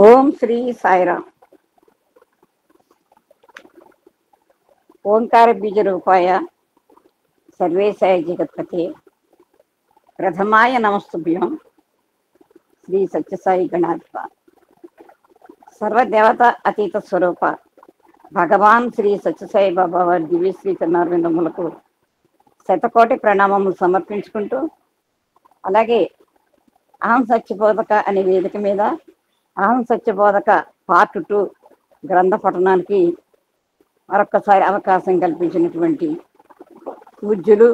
ఓం శ్రీ సాయిరామ్. ఓంకార బీజ రూపాయ సర్వేశాయ జగత్పతే ప్రథమాయ నమస్తుభ్యం శ్రీ సత్యసాయి గణాధిప సర్వదేవత అతీత స్వరూప భగవాన్ శ్రీ సత్యసాయి బాబా వారి దివ్యశ్రీ కరుణారవిందములకు శతకోటి ప్రణామములు సమర్పించుకుంటూ, అలాగే అహం సత్యబోధక అనే వేదిక మీద అహం సత్యబోధక పార్ట్ 2 గ్రంథ పఠనానికి మరొక్కసారి అవకాశం కల్పించినటువంటి పూజ్యులు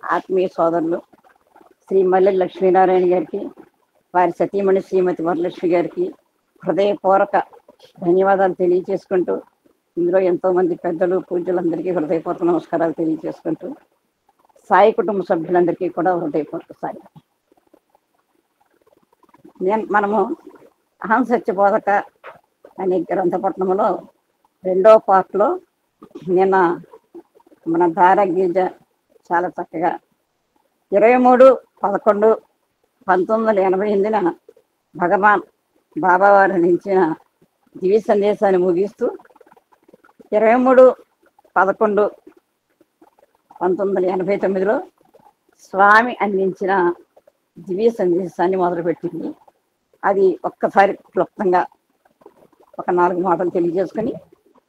ఆత్మీయ సోదరులు శ్రీ మల్లె లక్ష్మీనారాయణ గారికి, వారి సతీమణి శ్రీమతి వరలక్ష్మి గారికి హృదయపూర్వక ధన్యవాదాలు తెలియజేసుకుంటూ, ఇందులో ఎంతోమంది పెద్దలు పూజ్యులందరికీ హృదయపూర్వక నమస్కారాలు తెలియజేసుకుంటూ, సాయి కుటుంబ సభ్యులందరికీ కూడా హృదయపూర్వక సాయి. మనము అహం సత్యబోధక అనే గ్రంథపట్నంలో 2వ పార్ట్లో నిన్న మన ధారగీజ చాలా చక్కగా 23/11/1988 భగవాన్ బాబా వారు అందించిన దివ్య సందేశాన్ని ముగిస్తూ 23/11/1989 స్వామి అందించిన దివ్య సందేశాన్ని మొదలుపెట్టింది. అది ఒక్కసారి క్లుప్తంగా ఒక 4 మాటలు తెలియజేసుకుని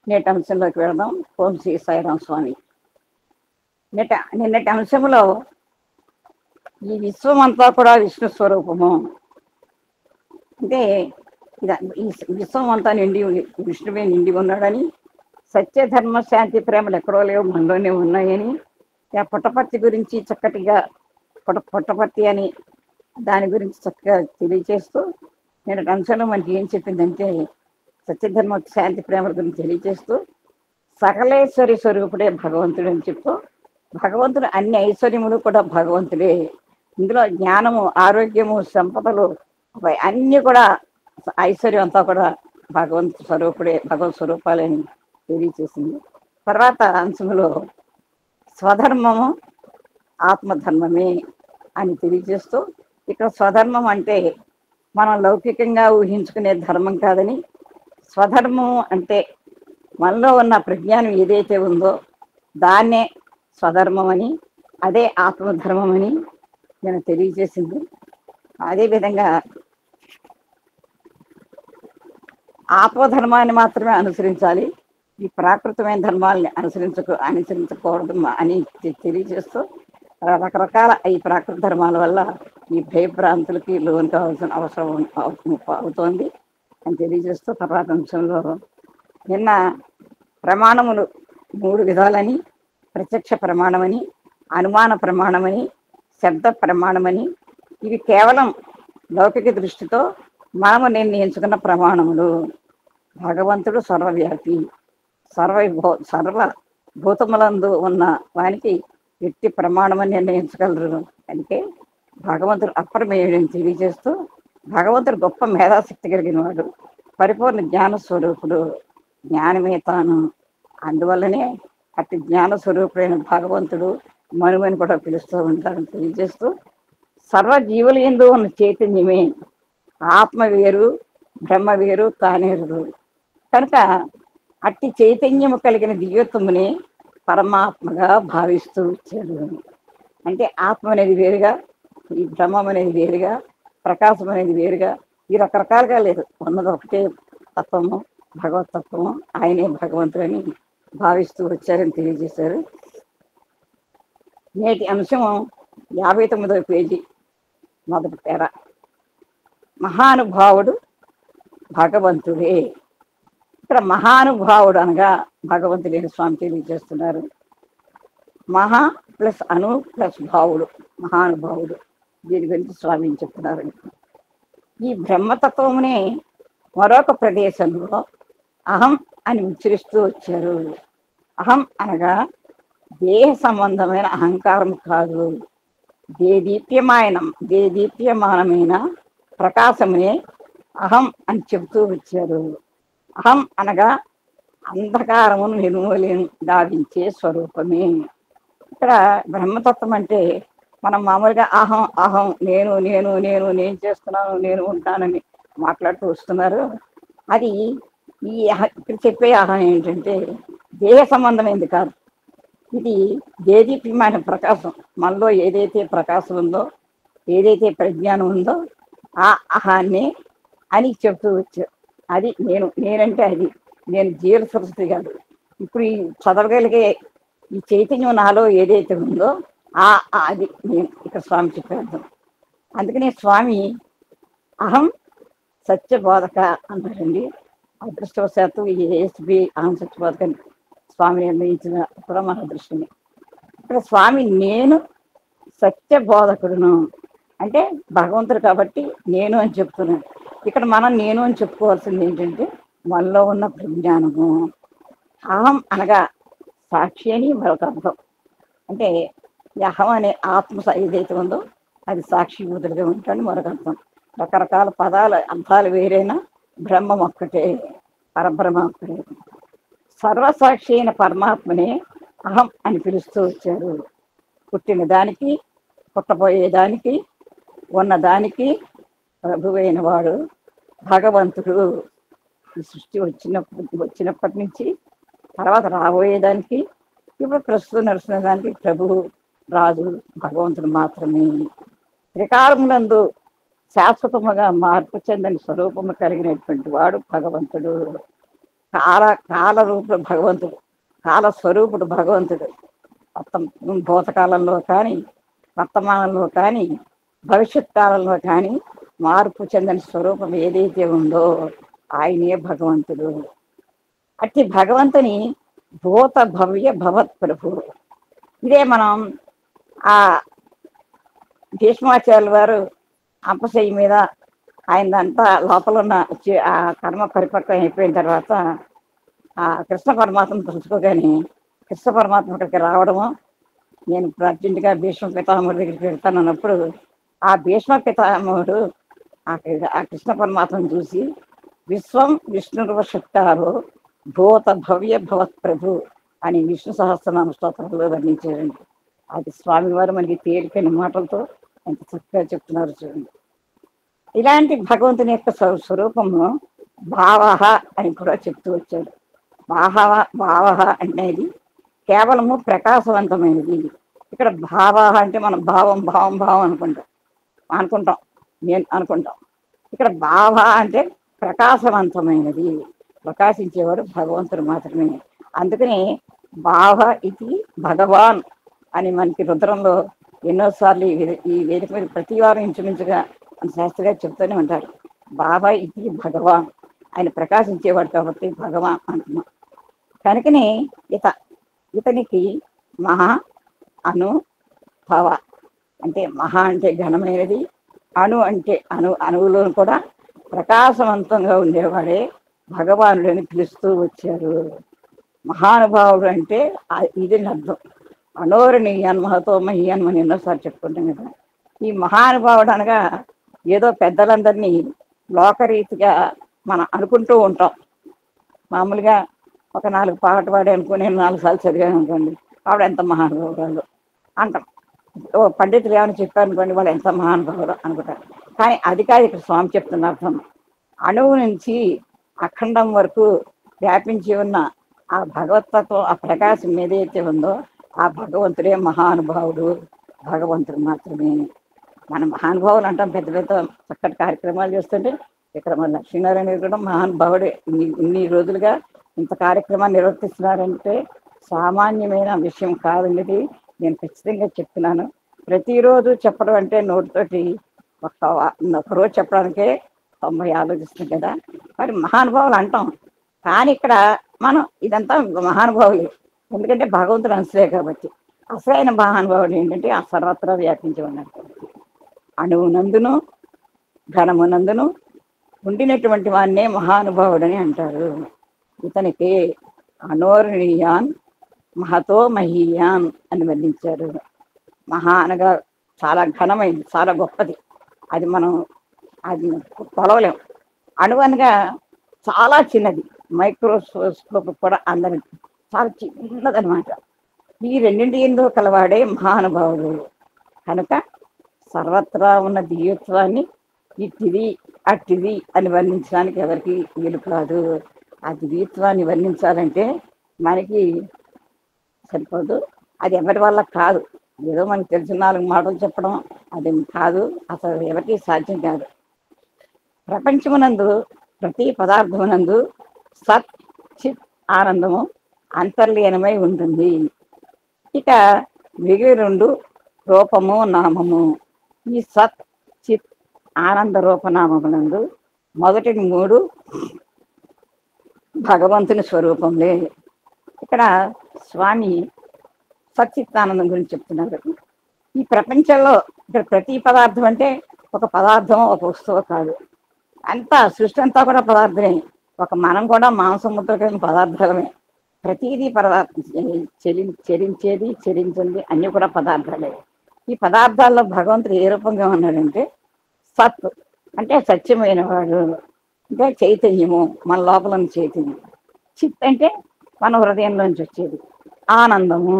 నేటి అంశంలోకి వెళదాం. ఓం శ్రీ సాయిరాం స్వామి. నిన్నటి అంశంలో ఈ విశ్వం అంతా కూడా విష్ణు స్వరూపము, అంటే ఈ విశ్వం అంతా విష్ణువే నిండి ఉన్నాడని, సత్య ధర్మ శాంతి ప్రేమలు ఎక్కడో లేవు, మనలోనే ఉన్నాయని, పుట్టపర్తి గురించి చక్కటిగా పుట్టపర్తి అని దాని గురించి చక్కగా తెలియజేస్తూ, నేను అంశంలో మనకి ఏం చెప్పిందంటే సత్యధర్మ శాంతి ప్రేమల గురించి తెలియజేస్తూ, సకలేశ్వరి స్వరూపుడే భగవంతుడు అని చెప్తూ, భగవంతుడు అన్ని ఐశ్వర్యములు కూడా భగవంతుడే, ఇందులో జ్ఞానము, ఆరోగ్యము, సంపదలు అన్నీ కూడా ఐశ్వర్యం అంతా కూడా భగవంతు స్వరూపుడే, భగవత్ స్వరూపాలని తెలియజేసింది. తర్వాత అంశంలో స్వధర్మము ఆత్మధర్మమే అని తెలియజేస్తూ, ఇక్కడ స్వధర్మం అంటే మనం లౌకికంగా ఊహించుకునే ధర్మం కాదని, స్వధర్మం అంటే మనలో ఉన్న ప్రజ్ఞానం ఏదైతే ఉందో దాన్నే స్వధర్మం అని, అదే ఆత్మధర్మం అని నేను తెలియజేసింది. అదేవిధంగా ఆత్మధర్మాన్ని మాత్రమే అనుసరించాలి, ఈ ప్రాకృతమైన ధర్మాలని అనుసరించకూడదు అని తెలియజేస్తూ, రకరకాల ఈ ప్రాకృత ధర్మాల వల్ల ఈ భయభ్రాంతులకి లోన్ కావాల్సిన అవసరం అవుతోంది అని తెలియజేస్తూ, తర్వాత అంశంలో నిన్న ప్రమాణములు 3 విధాలని, ప్రత్యక్ష ప్రమాణమని, అనుమాన ప్రమాణమని, శబ్ద ప్రమాణమని, ఇవి కేవలం లౌకిక దృష్టితో మనము నిర్ణయించుకున్న ప్రమాణములు. భగవంతుడు సర్వవ్యాపి, సర్వభూతములందు ఉన్న వానికి వ్యక్తి ప్రమాణమని నిర్ణయించగలరు. అంటే భగవంతుడు అప్రమేయుడని తెలియజేస్తూ, భగవంతుడు గొప్ప మేధాశక్తి కలిగిన వాడు, పరిపూర్ణ జ్ఞాన స్వరూపుడు, జ్ఞానమే తాను, అందువల్లనే అతి జ్ఞాన స్వరూపుడైన భగవంతుడు మనుమని కూడా పిలుస్తూ ఉంటారని తెలియజేస్తూ, సర్వజీవుల యందు ఉన్న చైతన్యమే, ఆత్మ వేరు బ్రహ్మ వేరు తానేరు కనుక అట్టి చైతన్యము కలిగిన దివ్యత్వముని పరమాత్మగా భావిస్తూ వచ్చాడు. అంటే ఆత్మ అనేది వేరుగా, ఈ బ్రహ్మం అనేది వేరుగా, ప్రకాశం అనేది వేరుగా, ఈ రకరకాలుగా లేదు, ఉన్నది ఒకటే తత్వము, భగవతత్వము, ఆయనే భగవంతుడు అని భావిస్తూ వచ్చారని తెలియజేశారు. నేటి అంశము 59వ పేజీ మొదటి తెర. మహానుభావుడు భగవంతుడే. ఇక్కడ మహానుభావుడు అనగా భగవంతుడైన స్వామి తెలియజేస్తున్నారు. మహా ప్లస్ అను ప్లస్ భావుడు, మహానుభావుడు, దీని గురించి స్వామి చెప్తున్నారు. ఈ బ్రహ్మతత్వమునే మరొక ప్రదేశంలో అహం అని ఉచ్చరిస్తూ వచ్చారు. అహం అనగా దేహ సంబంధమైన అహంకారం కాదు, దేదీప్యమానమైన ప్రకాశమునే అహం అని చెబుతూ వచ్చారు. అహం అనగా అంధకారమును గావించే స్వరూపమే. ఇక్కడ బ్రహ్మతత్వం అంటే మనం మామూలుగా అహం అహం నేను నేను నేను నేను చేస్తున్నాను నేను ఉంటానని మాట్లాడుతూ వస్తున్నారు. అది ఇక్కడ చెప్పే అహం ఏంటంటే దేహ సంబంధమైంది కాదు. ఇది దేదీప్యమైన ప్రకాశం. మనలో ఏదైతే ప్రకాశం ఉందో, ఏదైతే ప్రజ్ఞానం ఉందో ఆ అహాన్ని అని చెప్తూ వచ్చారు. అది నేనంటే అది నేను జీవ సరస్వతి కాదు. ఇప్పుడు ఈ చదవగలిగే ఈ చైతన్యం నాలో ఏదైతే ఉందో అది నేను ఇక్కడ స్వామి చెప్పాను. అందుకనే స్వామి అహం సత్యబోధక అన్నారండి. అదృష్టవశాత్తు ఈ ఏఎస్బి అహం సత్యబోధక స్వామి నిర్ణయించిన కూడా మన అదృష్టమే. ఇక్కడ స్వామి నేను సత్యబోధకుడును అంటే భగవంతుడు కాబట్టి నేను అని చెప్తున్నాను. ఇక్కడ మనం నేను అని చెప్పుకోవాల్సింది ఏంటంటే మనలో ఉన్న ప్రజ్ఞానము. అహం అనగా సాక్షి అని మరొక అర్థం. అంటే ఈ అహం అనే ఆత్మ ఏదైతే ఉందో అది సాక్షిభూతుడిగా ఉంటాడు మరొక అర్థం. రకరకాల పదాల అర్థాలు వేరైనా బ్రహ్మం ఒక్కటే, పరబ్రహ్మ ఒక్కటే. సర్వసాక్షి అయిన పరమాత్మనే అహం అని పిలుస్తూ వచ్చారు. పుట్టిన దానికి, పుట్టబోయేదానికి, ఉన్నదానికి ప్రభువైన వాడు భగవంతుడు. ఈ సృష్టి వచ్చినప్పటి నుంచి తర్వాత రాబోయేదానికి, ఇప్పుడు ప్రస్తుతం నడుస్తున్న దానికి ప్రభువు రాజు భగవంతుడు మాత్రమే. త్రికాలములందు శాశ్వతముగా మార్పు చెందని స్వరూపము కలిగినటువంటి వాడు భగవంతుడు. కాల రూపుడు భగవంతుడు, కాల స్వరూపుడు భగవంతుడు. భూతకాలంలో కానీ, వర్తమానంలో కానీ, భవిష్యత్ కాలంలో కానీ మార్పు చెందని స్వరూపం ఏదైతే ఉందో ఆయనే భగవంతుడు. అట్టి భగవంతుని భూత భవ్య భవత్ ప్రభు. ఇదే మనం ఆ భీష్మాచార్యుల వారు అంపశయ్య మీద ఆయనంతా లోపల ఉన్న ఆ కర్మ పరిపక్వం అయిపోయిన తర్వాత ఆ కృష్ణ పరమాత్మను తెలుసుకోగానే కృష్ణ పరమాత్మ ఇక్కడికి రావడము, నేను అర్జెంటుగా భీష్మ పితామహుడి దగ్గరికి వెళ్తాను అన్నప్పుడు ఆ భీష్మ పితామహుడు ఆ కృష్ణ పరమాత్మను చూసి విశ్వం విష్ణుర్వ శక్తారో భూత భవ్య భవత్ ప్రభు అని విష్ణు సహస్రనామ స్తోత్రంలో వర్ణించారండి. అది స్వామివారు మనకి తేలికైన మాటలతో ఎంత చక్కగా చెప్తున్నారు చూడండి. ఇలాంటి భగవంతుని యొక్క స్వరూపము భావ అని కూడా చెప్తూ వచ్చాడు. భావ అనేది కేవలము ప్రకాశవంతమైనది. ఇక్కడ భావ అంటే మనం భావం అనుకుంటాం నేను అనుకుంటాం. ఇక్కడ భావ అంటే ప్రకాశవంతమైనది, ప్రకాశించేవాడు భగవంతుడు మాత్రమే. అందుకని భావ ఇది భగవాన్ అని మనకి రుద్రంలో ఎన్నోసార్లు ఈ వేదిక మీద ప్రతి వారం ఇంచుమించుగా మన శాస్త్రిగా చెప్తూనే ఉంటారు. భావ ఇది భగవాన్, ఆయన ప్రకాశించేవాడు కాబట్టి భగవాన్ అంటున్నాం. కనుకనే ఇతనికి మహా అను భవ అంటే మహా అంటే ఘనమైనది, అణు అంటే అణువులో కూడా ప్రకాశవంతంగా ఉండేవాడే భగవానుడని పిలుస్తూ వచ్చారు. మహానుభావుడు అంటే ఇది అర్థం. అనోరణీయాన్ మహతో మహీయాన్ మనం ఎన్నోసార్లు చెప్పుకుంటాం కదా. ఈ మహానుభావుడు అనగా ఏదో పెద్దలందరినీ లోకరీతిగా మనం అనుకుంటూ ఉంటాం. మామూలుగా ఒక 4 పాట పాడి అనుకుని 4 సార్లు చదివాను అనుకోండి, ఆవిడ ఎంత మహానుభావుడు అంటాం. పండితులు ఏమైనా చెప్పారు అనుకోండి, వాళ్ళు ఎంత మహానుభావుడు అనుకుంటారు. కానీ అది కాదు ఇక్కడ స్వామి చెప్తున్న అర్థం. అణువు నుంచి అఖండం వరకు వ్యాపించి ఉన్న ఆ భగవతత్వం, ఆ ప్రకాశం ఏదైతే ఉందో ఆ భగవంతుడే మహానుభావుడు, భగవంతుడు మాత్రమే. మన మహానుభావులు అంటాం, పెద్ద పెద్ద చక్కటి కార్యక్రమాలు చేస్తుంటే. ఇక్కడ మన లక్ష్మీనారాయణ కూడా మహానుభావుడే. ఇన్ని రోజులుగా ఇంత కార్యక్రమాన్ని నిర్వర్తిస్తున్నారంటే సామాన్యమైన విషయం కాదన్నది నేను ఖచ్చితంగా చెప్తున్నాను. ప్రతిరోజు చెప్పడం అంటే నోటితోటి ఒకరోజు చెప్పడానికే 90 ఆలోచిస్తుంది కదా. మరి మహానుభావులు అంటాం, కానీ ఇక్కడ మనం ఇదంతా మహానుభావులే. ఎందుకంటే భగవంతుడు అంశలే కాబట్టి. అసలైన మహానుభావుడు ఏంటంటే ఆ సర్వత్రా వ్యాపించి ఉన్నాడు. అణువునందును ఘనమునందును ఉండినటువంటి వాన్నే మహానుభావుడని అంటారు. ఇతనికి అనోరణీయాన్ మహతో మహీయాన్ అని వర్ణించారు. మహా అనగా చాలా ఘనమైంది, చాలా గొప్పది. అది అది కొలవలేం. అణువు అనగా చాలా చిన్నది, మైక్రోస్కోప్ కూడా అందరి చాలా చిన్నదనమాట. ఈ రెండింటి ఎందు కలవాడే మహానుభావుడు. కనుక సర్వత్రా ఉన్న దివ్యత్వాన్ని ఇట్టిది అట్టిది అని వర్ణించడానికి ఎవరికి వీలు కాదు. ఆ దివ్యత్వాన్ని వర్ణించాలంటే మనకి సరిపోదు. అది ఎవరి వల్ల కాదు. ఏదో మనకు తెలిసిన 4 మాటలు చెప్పడం అది కాదు. అసలు ఎవరికీ సాధ్యం కాదు. ప్రపంచమునందు ప్రతి పదార్థమునందు సత్ చిత్ ఆనందము అంతర్లీనమై ఉంటుంది. ఇక మిగిలి 2 రూపము నామము. ఈ సత్ చిత్ ఆనంద రూపనామమునందు మొదటి 3 భగవంతుని స్వరూపంలే. ఇక్కడ స్వామి సచ్చిత్తానందం గురించి చెప్తున్నారు. ఈ ప్రపంచంలో ఇక్కడ ప్రతి పదార్థం అంటే ఒక పదార్థం ఒక వస్తువు కాదు, అంతా సృష్టి అంతా కూడా పదార్థమే. ఒక మనం కూడా మాంసం ముద్ర కలిగిన పదార్థాలమే. ప్రతిదీ పదార్థం, చెరించేది చెరించింది అన్ని కూడా పదార్థాలే. ఈ పదార్థాల్లో భగవంతుడు ఏ రూపంగా ఉన్నాడంటే సత్ అంటే సత్యమైన వాడు, అంటే చైతన్యము, మన లోపల ఉన్న చైతన్యం. చిత్ అంటే మన హృదయంలోంచి వచ్చేది ఆనందము.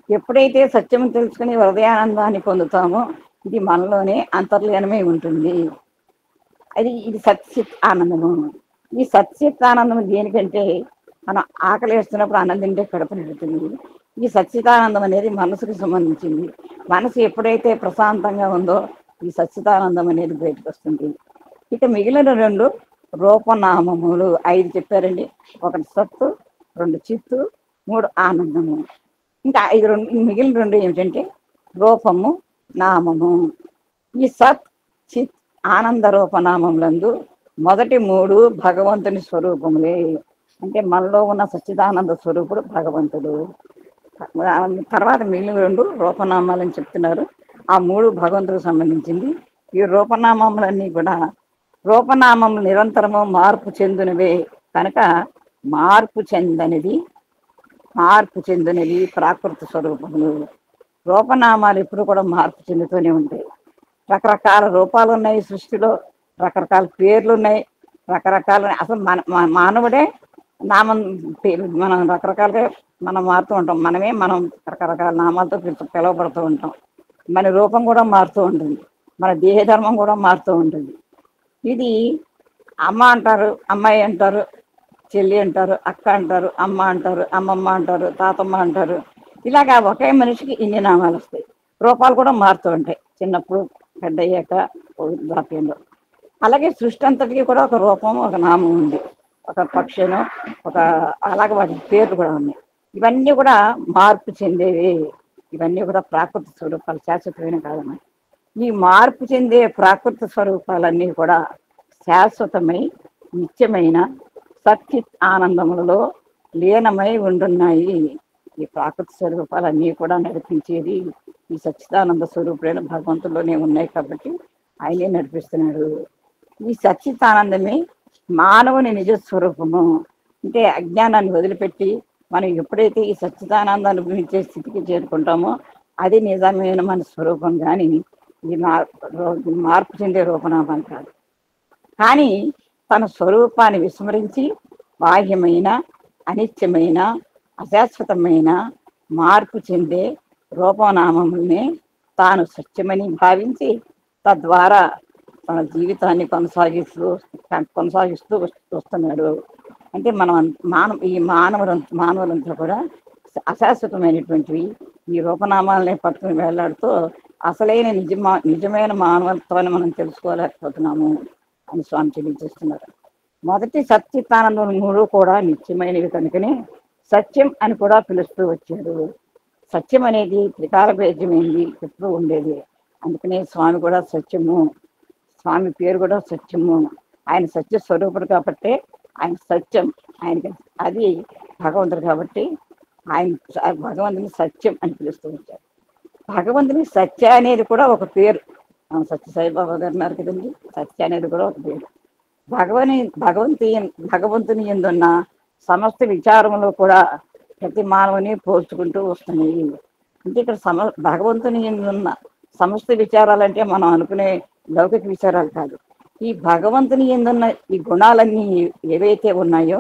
ఎప్పుడైతే సత్యము తెలుసుకుని హృదయానందాన్ని పొందుతామో ఇది మనలోనే అంతర్లీనమై ఉంటుంది. ఇది సత్చిత్ ఆనందము. ఈ సత్చిత్ ఆనందం దేనికంటే మనం ఆకలి వేస్తున్నప్పుడు అన్నం తింటే కడుపు నిండుతుంది. ఈ సచ్చిదానందం అనేది మనసుకు సంబంధించింది. మనసు ఎప్పుడైతే ప్రశాంతంగా ఉందో ఈ సచ్చిదానందం అనేది బయటకు వస్తుంది. ఇక మిగిలిన 2 రూపనామములు 5 చెప్పారండి. 1 సత్తు, 2 చిత్తు, 3 ఆనందము. ఇంకా 5 మిగిలిన 2 ఏమిటంటే రూపము నామము. ఈ సత్ చిత్ ఆనంద రూపనామములందు మొదటి 3 భగవంతుని స్వరూపములే. అంటే మనలో ఉన్న సచ్చిదానంద స్వరూపుడు భగవంతుడు. తర్వాత మిగిలిన 2 రూపనామాలని చెప్తున్నారు. ఆ 3 భగవంతుడికి సంబంధించింది. ఈ రూపనామములన్నీ కూడా రూపనామములు నిరంతరము మార్పు చెందినవే కనుక మార్పు చెందనిది ప్రాకృత స్వరూపములు. రూపనామాలు ఎప్పుడు కూడా మార్పు చెందుతూనే ఉంటాయి. రకరకాల రూపాలు ఉన్నాయి సృష్టిలో, రకరకాల పేర్లు ఉన్నాయి, రకరకాల అసలు మానవుడే నామం మనం రకరకాలుగా మనం మారుతూ ఉంటాం. మనం రకరకాల నామాలతో పిలువబడుతూ ఉంటాం. మన రూపం కూడా మారుతూ ఉంటుంది, మన దేహధర్మం కూడా మారుతూ ఉంటుంది. ఇది అమ్మ అంటారు, అమ్మాయి అంటారు, చెల్లి అంటారు, అక్క అంటారు, అమ్మ అంటారు, అమ్మమ్మ అంటారు, తాతమ్మ అంటారు. ఇలాగా ఒకే మనిషికి ఇన్ని నామాలు వస్తాయి. రూపాలు కూడా మారుతూ ఉంటాయి చిన్నప్పుడు, పెద్ద అయ్యాక, వృద్ధాప్యంలో. అలాగే సృష్టి అంతటికి కూడా ఒక రూపం, ఒక నామం ఉంది. ఒక పక్షిను, ఒక అలాగే వాటి పేర్లు కూడా ఉన్నాయి. ఇవన్నీ కూడా మార్పు చెందేవి. ఇవన్నీ కూడా ప్రాకృత స్వరూపాలు, శాశ్వతమైన కాదన్నమాట. ఈ మార్పు చెందే ప్రాకృత స్వరూపాలన్నీ కూడా శాశ్వతమై నిత్యమైన సచ్చిత్ ఆనందములలో లీనమై ఉంటున్నాయి. ఈ ప్రాకృత స్వరూపాలన్నీ కూడా నడిపించేది ఈ సచ్చిదానంద స్వరూపుడైన భగవంతుల్లోనే ఉన్నాయి కాబట్టి ఆయనే నడిపిస్తున్నాడు. ఈ సచ్చిదానందమే మానవుని నిజ స్వరూపము. అంటే అజ్ఞానాన్ని వదిలిపెట్టి మనం ఎప్పుడైతే ఈ సచ్చిదానందాన్ని అనుభవించే స్థితికి చేరుకుంటామో అది నిజమైన మన స్వరూపం. కానీ ఇది మార్పు చెందే రూపనామం కాదు. కానీ తన స్వరూపాన్ని విస్మరించి బాహ్యమైన, అనిత్యమైన, అశాశ్వతమైన, మార్పు చెందే రూపనామములనే తాను సత్యమని భావించి తద్వారా తన జీవితాన్ని కొనసాగిస్తూ వస్తున్నాడు. అంటే ఈ మానవులంతా కూడా అశాశ్వతమైనటువంటివి ఈ రూపనామాలనే పట్టుకుని వేలాడుతూ అసలైన నిజమైన మానవత్వాన్ని మనం తెలుసుకోలేకపోతున్నాము అని స్వామి తెలియజేస్తున్నారు. మొదటి సచ్చిత్తానందం 3 కూడా నిత్యమైనవి కనుకనే సత్యం అని కూడా పిలుస్తూ వచ్చారు. సత్యం అనేది త్రికాల భేద్యమైంది, ఎప్పుడూ ఉండేది. అందుకనే స్వామి కూడా సత్యము, స్వామి పేరు కూడా సత్యము. ఆయన సత్య స్వరూపుడు కాబట్టి ఆయన సత్యం, ఆయనకి అది భగవంతుడు కాబట్టి ఆయన భగవంతుని సత్యం అని పిలుస్తూ వచ్చారు. భగవంతుని సత్య అనేది కూడా ఒక పేరు. సత్య సాయిబాబా గారు ఉన్నారు కదండి, సత్య అనేది కూడా ఒక పేరు. భగవంతుని ఎందున్న సమస్త విచారములు కూడా ప్రతి మానవుని పోల్చుకుంటూ వస్తున్నాయి. అంటే ఇక్కడ భగవంతుని ఎందున్న సమస్త విచారాలంటే మనం అనుకునే లౌకిక విచారాలు కాదు. ఈ భగవంతుని ఎందున్న ఈ గుణాలన్నీ ఏవైతే ఉన్నాయో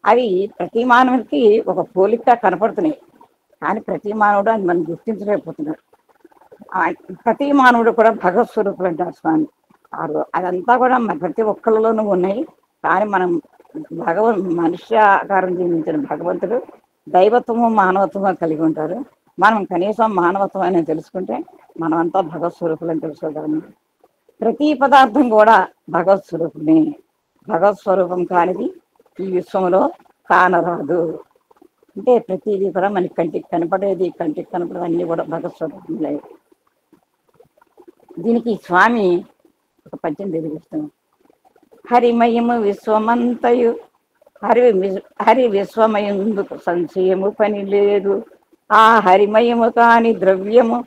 అవి ప్రతి మానవునికి ఒక పోలిక కనపడుతున్నాయి. కానీ ప్రతి మానవుడు అది మనం గుర్తించలేకపోతున్నాడు. ప్రతి మానవుడు కూడా భగవత్ స్వరూపులు అంటారు స్వామి. అదంతా కూడా ప్రతి ఒక్కళ్ళలోనూ ఉన్నాయి. కానీ మనం మనుష్యాకారం జీవించిన భగవంతుడు దైవత్వము మానవత్వము కలిగి ఉంటారు. మనం కనీసం మానవత్వం అనేది తెలుసుకుంటే మనమంతా భగవత్ స్వరూపులని తెలుసుకోగలము. ప్రతి పదార్థం కూడా భగవత్ స్వరూపమే. భగవత్ స్వరూపం కానిది ఈ విశ్వంలో కానరాదు. అంటే ప్రతిదీ కూడా మనకి కంటికి కనపడేది, కంటికి కనపడేది అన్నీ కూడా భగవత్ స్వరూపంలే. దీనికి స్వామి ఒక పద్యం తెలియజేస్తున్నాం. హరిమయము విశ్వమంతయు హరి విశ్వమయందుకు సంశయము పని లేదు. ఆ హరిమయము కాని ద్రవ్యము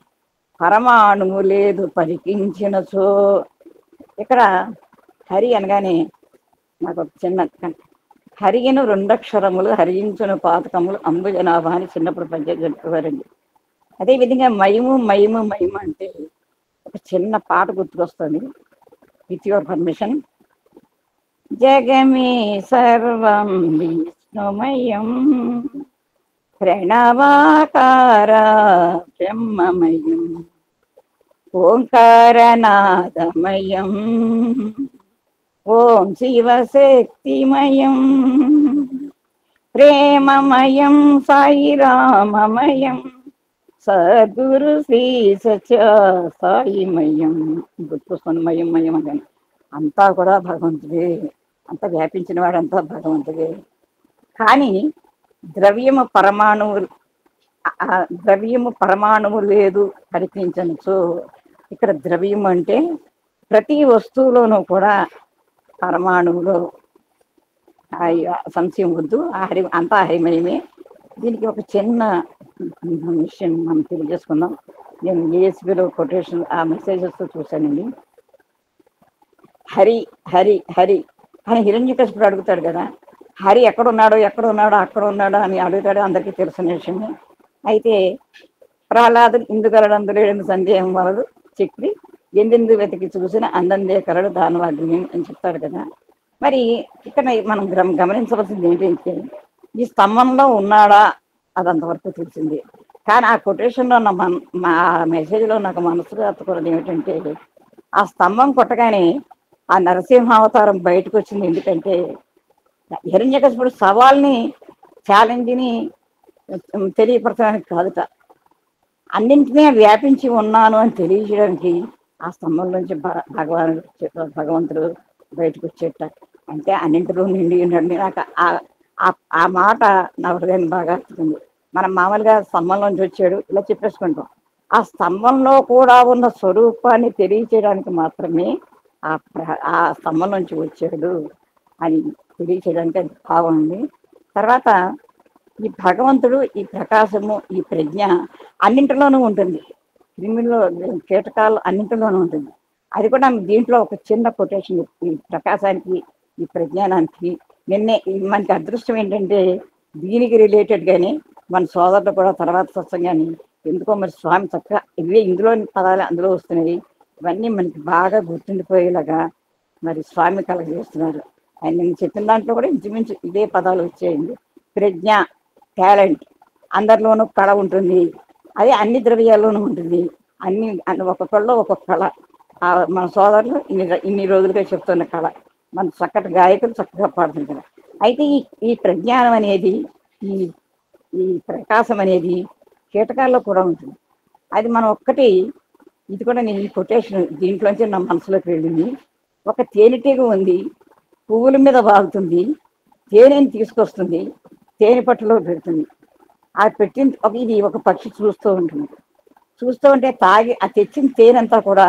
పరమాణుము లేదు పరికించినచో. ఇక్కడ హరి అనగానే నాకు ఒక చిన్న హరిగిను 2 అక్షరములు హరించును పాతకములు అంబుజనాభా అని చిన్నప్పుడు పద్యం చెప్పేవారండి. అదేవిధంగా మయము మయము మయము అంటే ఒక చిన్న పాట గుర్తుకొస్తుంది. With your permission. జగమే సర్వం విష్ణుమయం ప్రణవాకార బ్రహ్మమయం ఓంకారనాదమయం ఓం శివశక్తిమయం ప్రేమమయం సాయిరామమయం సద్గురు శ్రీ సత్య సాయిమయం. గుర్తుకొస్తుందమయం మయం అని. అంతా కూడా భగవంతుడే, అంతా వ్యాపించిన వాడంతా భగవంతుడే. కానీ ద్రవ్యము పరమాణువు లేదు కనిపించచ్చు. ఇక్కడ ద్రవ్యం అంటే ప్రతి వస్తువులోనూ కూడా పరమాణువులో సంశయం వద్దు, అంతా హరిమయమే. దీనికి ఒక చిన్న విషయం మనం తెలియజేసుకుందాం. నేను ఏఎస్బిలో కొటేషన్ ఆ మెసేజెస్ చూశానండి. హరి హరి హరి అని హిరణ్యకశిపుడు అడుగుతాడు కదా, హరి ఎక్కడున్నాడో అక్కడ ఉన్నాడో అని అడుగుతాడు. అందరికీ తెలిసిన విషయమే. అయితే ప్రహ్లాదుడు ఇందుకలడందులేడని సందేహం వలదు చెప్పి ఎందెందు వెతికి చూసిన అందందే కలడు దానవాగ్ని అని చెప్తాడు కదా. మరి ఇక్కడ మనం గమనించవలసింది ఏంటంటే ఈ స్తంభంలో ఉన్నాడా అదంతవరకు తెలిసింది. కానీ ఆ కొటేషన్లో మా మెసేజ్లో నాకు మనసులో అత్తుకున్నది ఏమిటంటే ఆ స్తంభం కొట్టగానే ఆ నరసింహావతారం బయటకు వచ్చింది. ఎందుకంటే హిరణ్యకశిపుడు సవాల్ని ఛాలెంజ్ని తెలియపరచడానికి కాదుట, అన్నింటినీ వ్యాపించి ఉన్నాను అని తెలియజేయడానికి ఆ స్తంభం నుంచి భగవంతుడు బయటకు వచ్చేట. అంటే అన్నింటిలో నిండి ఉన్నాడు. నాకు ఆ మాట నా హృదయాన్ని బాగా అర్థింది. మనం మామూలుగా స్తంభంలోంచి వచ్చాడు ఇలా చెప్పేసుకుంటాం. ఆ స్తంభంలో కూడా ఉన్న స్వరూపాన్ని తెలియచేయడానికి మాత్రమే ఆ స్తంభం నుంచి వచ్చాడు అని తెలియచేయడానికి అది బాగుంది. తర్వాత ఈ భగవంతుడు, ఈ ప్రకాశము, ఈ ప్రజ్ఞ అన్నింటిలోనూ ఉంటుంది. క్రిమిలో కీటకాలు అన్నింటిలోనూ ఉంటుంది. అది కూడా దీంట్లో ఒక చిన్న కొటేషన్. ఈ ప్రకాశానికి, ఈ ప్రజ్ఞానానికి నిన్నే మనకి అదృష్టం ఏంటంటే దీనికి రిలేటెడ్గానే మన సోదరులు కూడా తర్వాత సత్సంగాని ఎందుకో మరి స్వామి చక్కగా ఇందులోని పదాలు అందులో వస్తున్నాయి. ఇవన్నీ మనకి బాగా గుర్తుండిపోయేలాగా మరి స్వామి కలగజేస్తున్నారు. ఆయన నేను చెప్పిన దాంట్లో కూడా ఇంచుమించు ఇదే పదాలు వచ్చాయండి. ప్రజ్ఞ, టాలెంట్, అందరిలోనూ కళ ఉంటుంది. అది అన్ని ద్రవ్యాల్లోనూ ఉంటుంది. ఒక్కొక్కళ్ళు ఒక్కొక్క కళ. మన సోదరులు ఇన్ని రోజులుగా చెప్తున్న కళ. మన చక్కటి గాయకులు చక్కగా పాడుతుంటారు. అయితే ఈ ప్రజ్ఞానం అనేది, ఈ ప్రకాశం అనేది కీటకాల్లో కూడా ఉంటుంది. అది మనం ఒక్కటి, ఇది కూడా నేను ఈ కొటేషన్ దీంట్లోంచి నా మనసులోకి వెళ్ళింది. ఒక తేనెటీగ ఉంది, పువ్వుల మీద వాగుతుంది, తేనెని తీసుకొస్తుంది, తేనె పట్టులో పెడుతుంది. ఆ ఇది ఒక పక్షి చూస్తూ ఉంటుంది. చూస్తూ ఉంటే ఆ తెచ్చిన తేనెంతా కూడా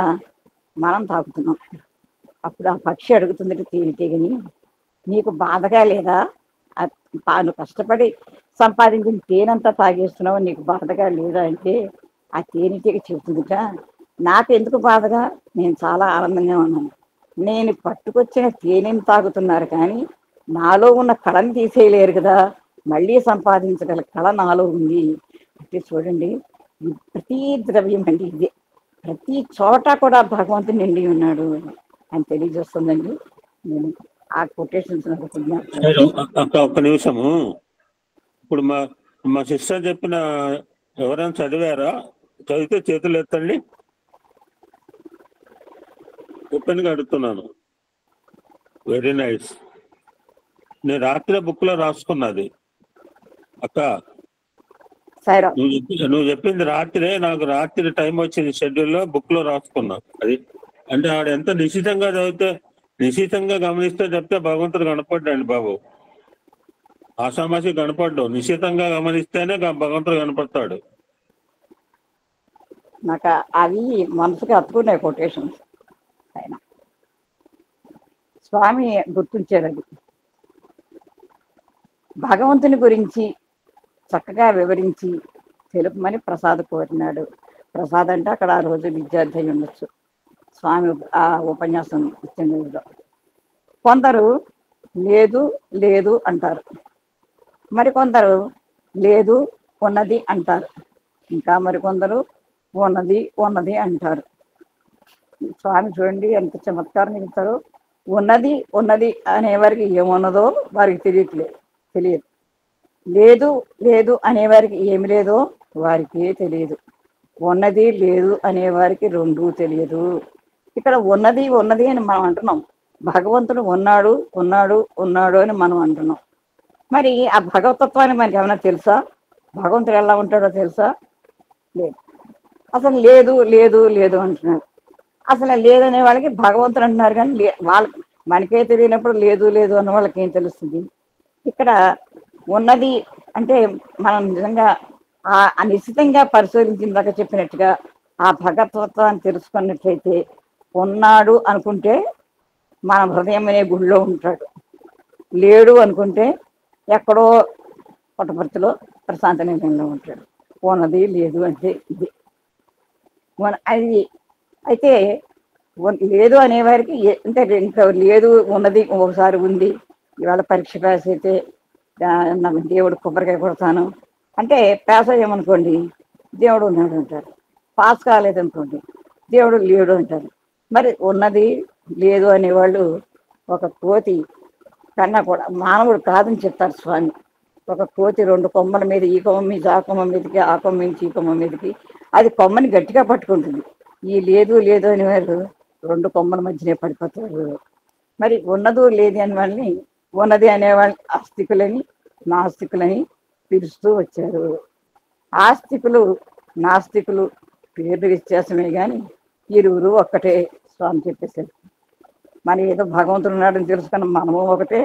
మనం తాగుతున్నాం. అప్పుడు ఆ పక్షి అడుగుతుంది తేనెటీగని, నీకు బాధగా లేదా? నువ్వు కష్టపడి సంపాదించిన తేనంతా తాగేస్తున్నావు, నీకు బాధగా లేదా అంటే ఆ తేనెటీగ చెబుతుందిట, నాకు ఎందుకు బాధగా, నేను చాలా ఆనందంగా ఉన్నాను. నేను పట్టుకొచ్చిన తేనెని తాగుతున్నారు కానీ నాలో ఉన్న కళని తీసేయలేరు కదా, మళ్ళీ సంపాదించగల కళ నాలో ఉంది. అంటే చూడండి, ప్రతి ద్రవ్యం అండి ఇదే. ప్రతి చోట కూడా భగవంతుడు నిండి ఉన్నాడు అని తెలియజేస్తుందండి. నేను ఆ కొటేషన్స్ ఒక్క నిమిషము. ఇప్పుడు మా సిస్టర్ చెప్పిన ఎవరైనా చదివారా? చదివితే చేతులు ఎత్తండి. ఓపెన్ గా అడుగుతున్నాను. Very nice. నేను రాత్రి బుక్ లో రాసుకున్నది అక్క. సాయిరామ్. నువ్వు చెప్పింది రాత్రే, నాకు రాత్రి టైం వచ్చింది షెడ్యూల్లో బుక్ లో రాసుకున్నా. అది అంటే ఆడ ఎంత నిశ్చితంగా చదివితే, నిశ్చితంగా గమనిస్తే చెప్తే భగవంతుడు కనపడ్డాడు బాబు. ఆషామాషి కనపడ్డు, నిశ్చితంగా గమనిస్తేనే భగవంతుడు కనపడతాడు. నాకు అవి మనసుకి హత్తుకున్నాయి కొటేషన్స్. ఆయన స్వామి గుర్తుంచారు అది. భగవంతుని గురించి చక్కగా వివరించి తెలుపమని ప్రసాద్ కోరినాడు. ప్రసాద్ అంటే అక్కడ ఆ రోజు విద్యార్థి అయి ఉండొచ్చు స్వామి ఆ ఉపన్యాసం ఇచ్చిన రోజులో. కొందరు లేదు లేదు అంటారు, మరికొందరు లేదు ఉన్నది అంటారు, ఇంకా మరికొందరు ఉన్నది ఉన్నది అంటారు. స్వామి చూడండి ఎంత చమత్కారం చెప్తారో. ఉన్నది ఉన్నది అనేవారికి ఏమున్నదో వారికి తెలియదు. లేదు లేదు అనేవారికి ఏమి లేదో వారికి తెలియదు. ఉన్నది లేదు అనేవారికి రెండూ తెలియదు. ఇక్కడ ఉన్నది ఉన్నది అని మనం అంటున్నాం, భగవంతుడు ఉన్నాడు ఉన్నాడు ఉన్నాడు అని మనం అంటున్నాం. మరి ఆ భగవతత్వాన్ని మనకి ఏమైనా తెలుసా? భగవంతుడు ఎలా ఉంటాడో తెలుసా? లేదు. అసలు లేదు లేదు లేదు అంటున్నారు. అసలు లేదనే వాళ్ళకి భగవంతుడు అంటున్నారు, కానీ వాళ్ళకి మనకే తెలియనప్పుడు లేదు లేదు అన్న వాళ్ళకి ఏం తెలుస్తుంది? ఇక్కడ ఉన్నది అంటే మనం నిజంగా ఆ నిశ్చితంగా పరిశోధించిందాక చెప్పినట్టుగా ఆ భగవతత్వాన్ని తెలుసుకున్నట్లయితే ఉన్నాడు అనుకుంటే మన హృదయం అనే గుడిలో ఉంటాడు, లేడు అనుకుంటే ఎక్కడో పుట్టపర్తిలో ప్రశాంత నిలయంలో ఉంటాడు. ఉన్నది లేదు అంటే ఇది అది. అయితే లేదు అనేవారికి అంటే ఇంకా లేదు ఉన్నది ఒకసారి ఉంది. ఇవాళ పరీక్ష పాస్ అయితే దేవుడు కొబ్బరికాయ కొడతాను అంటే పాస్ అయ్యామనుకోండి దేవుడు ఉన్నాడు అంటారు. పాస్ కాలేదనుకోండి దేవుడు లేడు అంటారు. మరి ఉన్నది లేదు అనేవాళ్ళు ఒక కోతి కన్నా కూడా మానవుడు కాదని చెప్తారు స్వామి. ఒక కోతి రెండు కొమ్మల మీద, ఈ కొమ్మ మీద ఆ కొమ్మ మీదకి, ఆ కొమ్మ నుంచి ఈ కొమ్మ మీదకి, అది కొమ్మని గట్టిగా పట్టుకుంటుంది. ఈ లేదు లేదు అనేవాళ్ళు రెండు కొమ్మల మధ్యనే పడిపోతారు. మరి ఉన్నదు లేదు అని వాళ్ళని ఉన్నది అనేవాళ్ళని ఆస్తికులని నాస్తికులని పిలుస్తూ వచ్చారు. ఆస్తికులు నాస్తికులు పేర్లు వ్యత్యాసమే కానీ ఇరువురు ఒక్కటే స్వామి చెప్పేశారు. మనం ఏదో భగవంతుడు ఉన్నాడని తెలుసుకున్న మనము ఒకటే.